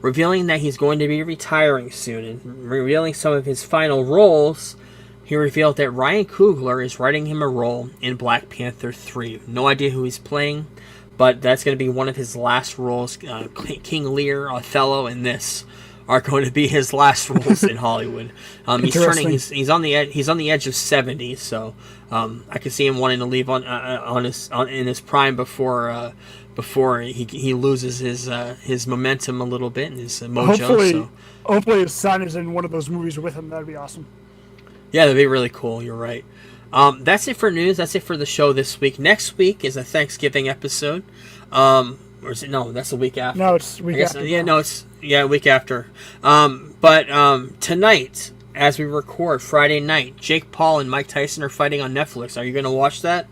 revealing that he's going to be retiring soon and revealing some of his final roles. He revealed that Ryan Coogler is writing him a role in Black Panther 3. No idea who he's playing, but that's going to be one of his last roles. King Lear, Othello, and this are going to be his last roles in Hollywood. He's on the edge of 70, so I could see him wanting to leave in his prime before he loses his momentum a little bit and his mojo. Hopefully his son is in one of those movies with him. That'd be awesome. Yeah, that'd be really cool. You're right. That's it for news. That's it for the show this week. Next week is a Thanksgiving episode. Or is it? No, that's the week after. No, it's week after. Week after. But tonight, as we record, Friday night, Jake Paul and Mike Tyson are fighting on Netflix. Are you going to watch that?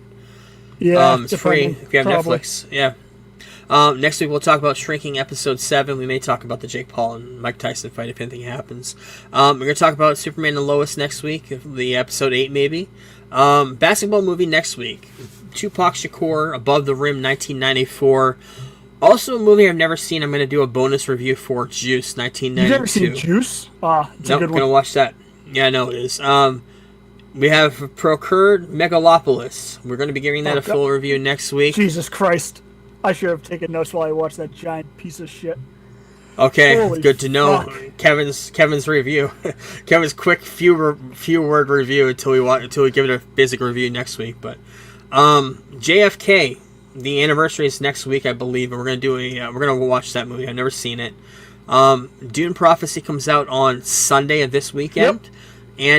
Yeah, it's free if you have Netflix. Yeah. Next week we'll talk about Shrinking episode 7. We may talk about the Jake Paul and Mike Tyson fight if anything happens. We're going to talk about Superman and Lois next week, the episode 8 maybe. Basketball movie next week. Tupac Shakur, Above the Rim, 1994. Also, a movie I've never seen. I'm going to do a bonus review for Juice, 1992. You've never seen Juice? It's a good one. Gonna watch that. Yeah, I know it is. We have Procured Megalopolis. We're going to be giving that a full review next week. Jesus Christ. I should have taken notes while I watched that giant piece of shit. Okay, Holy good to know. fuck. Kevin's review. Kevin's quick few word review until we give it a basic review next week. But JFK, the anniversary is next week, I believe, and we're gonna watch that movie. I've never seen it. Dune Prophecy comes out on Sunday of this weekend. Yep.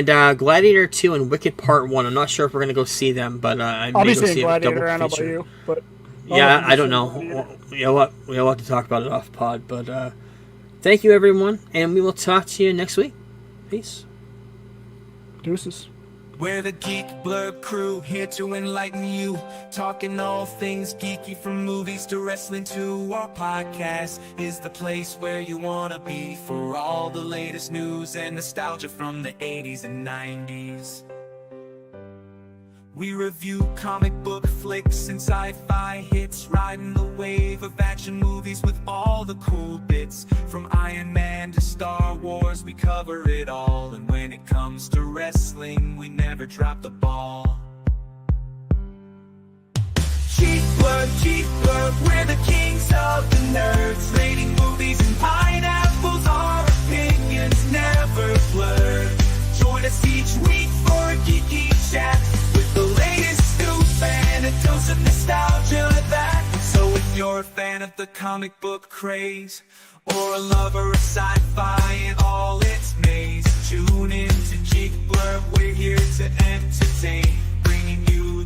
And Gladiator 2 and Wicked Part 1. I'm not sure if we're going to go see them, but I may I'll be go seeing see a double Gladiator, I don't know about feature. you, but... Yeah, I don't know. We have a lot to talk about it off pod, but thank you, everyone, and we will talk to you next week. Peace. Deuces. We're the Geek Blurb crew, here to enlighten you. Talking all things geeky, from movies to wrestling to our podcast is the place where you wanna be for all the latest news and nostalgia from the 80s and 90s. We review comic book flicks and sci-fi hits, riding the wave of action movies with all the cool bits. From Iron Man to Star Wars, we cover it all. And when it comes to wrestling, we never drop the ball. Cheap blurb, we're the kings of the nerds. Rating movies and pineapples, our opinions never blurred. Join us each week for a geeky chat with the latest scoop and a dose of nostalgia that. So if you're a fan of the comic book craze, or a lover of sci-fi and all its maze, tune in to Geek Blurb, we're here to entertain, bringing you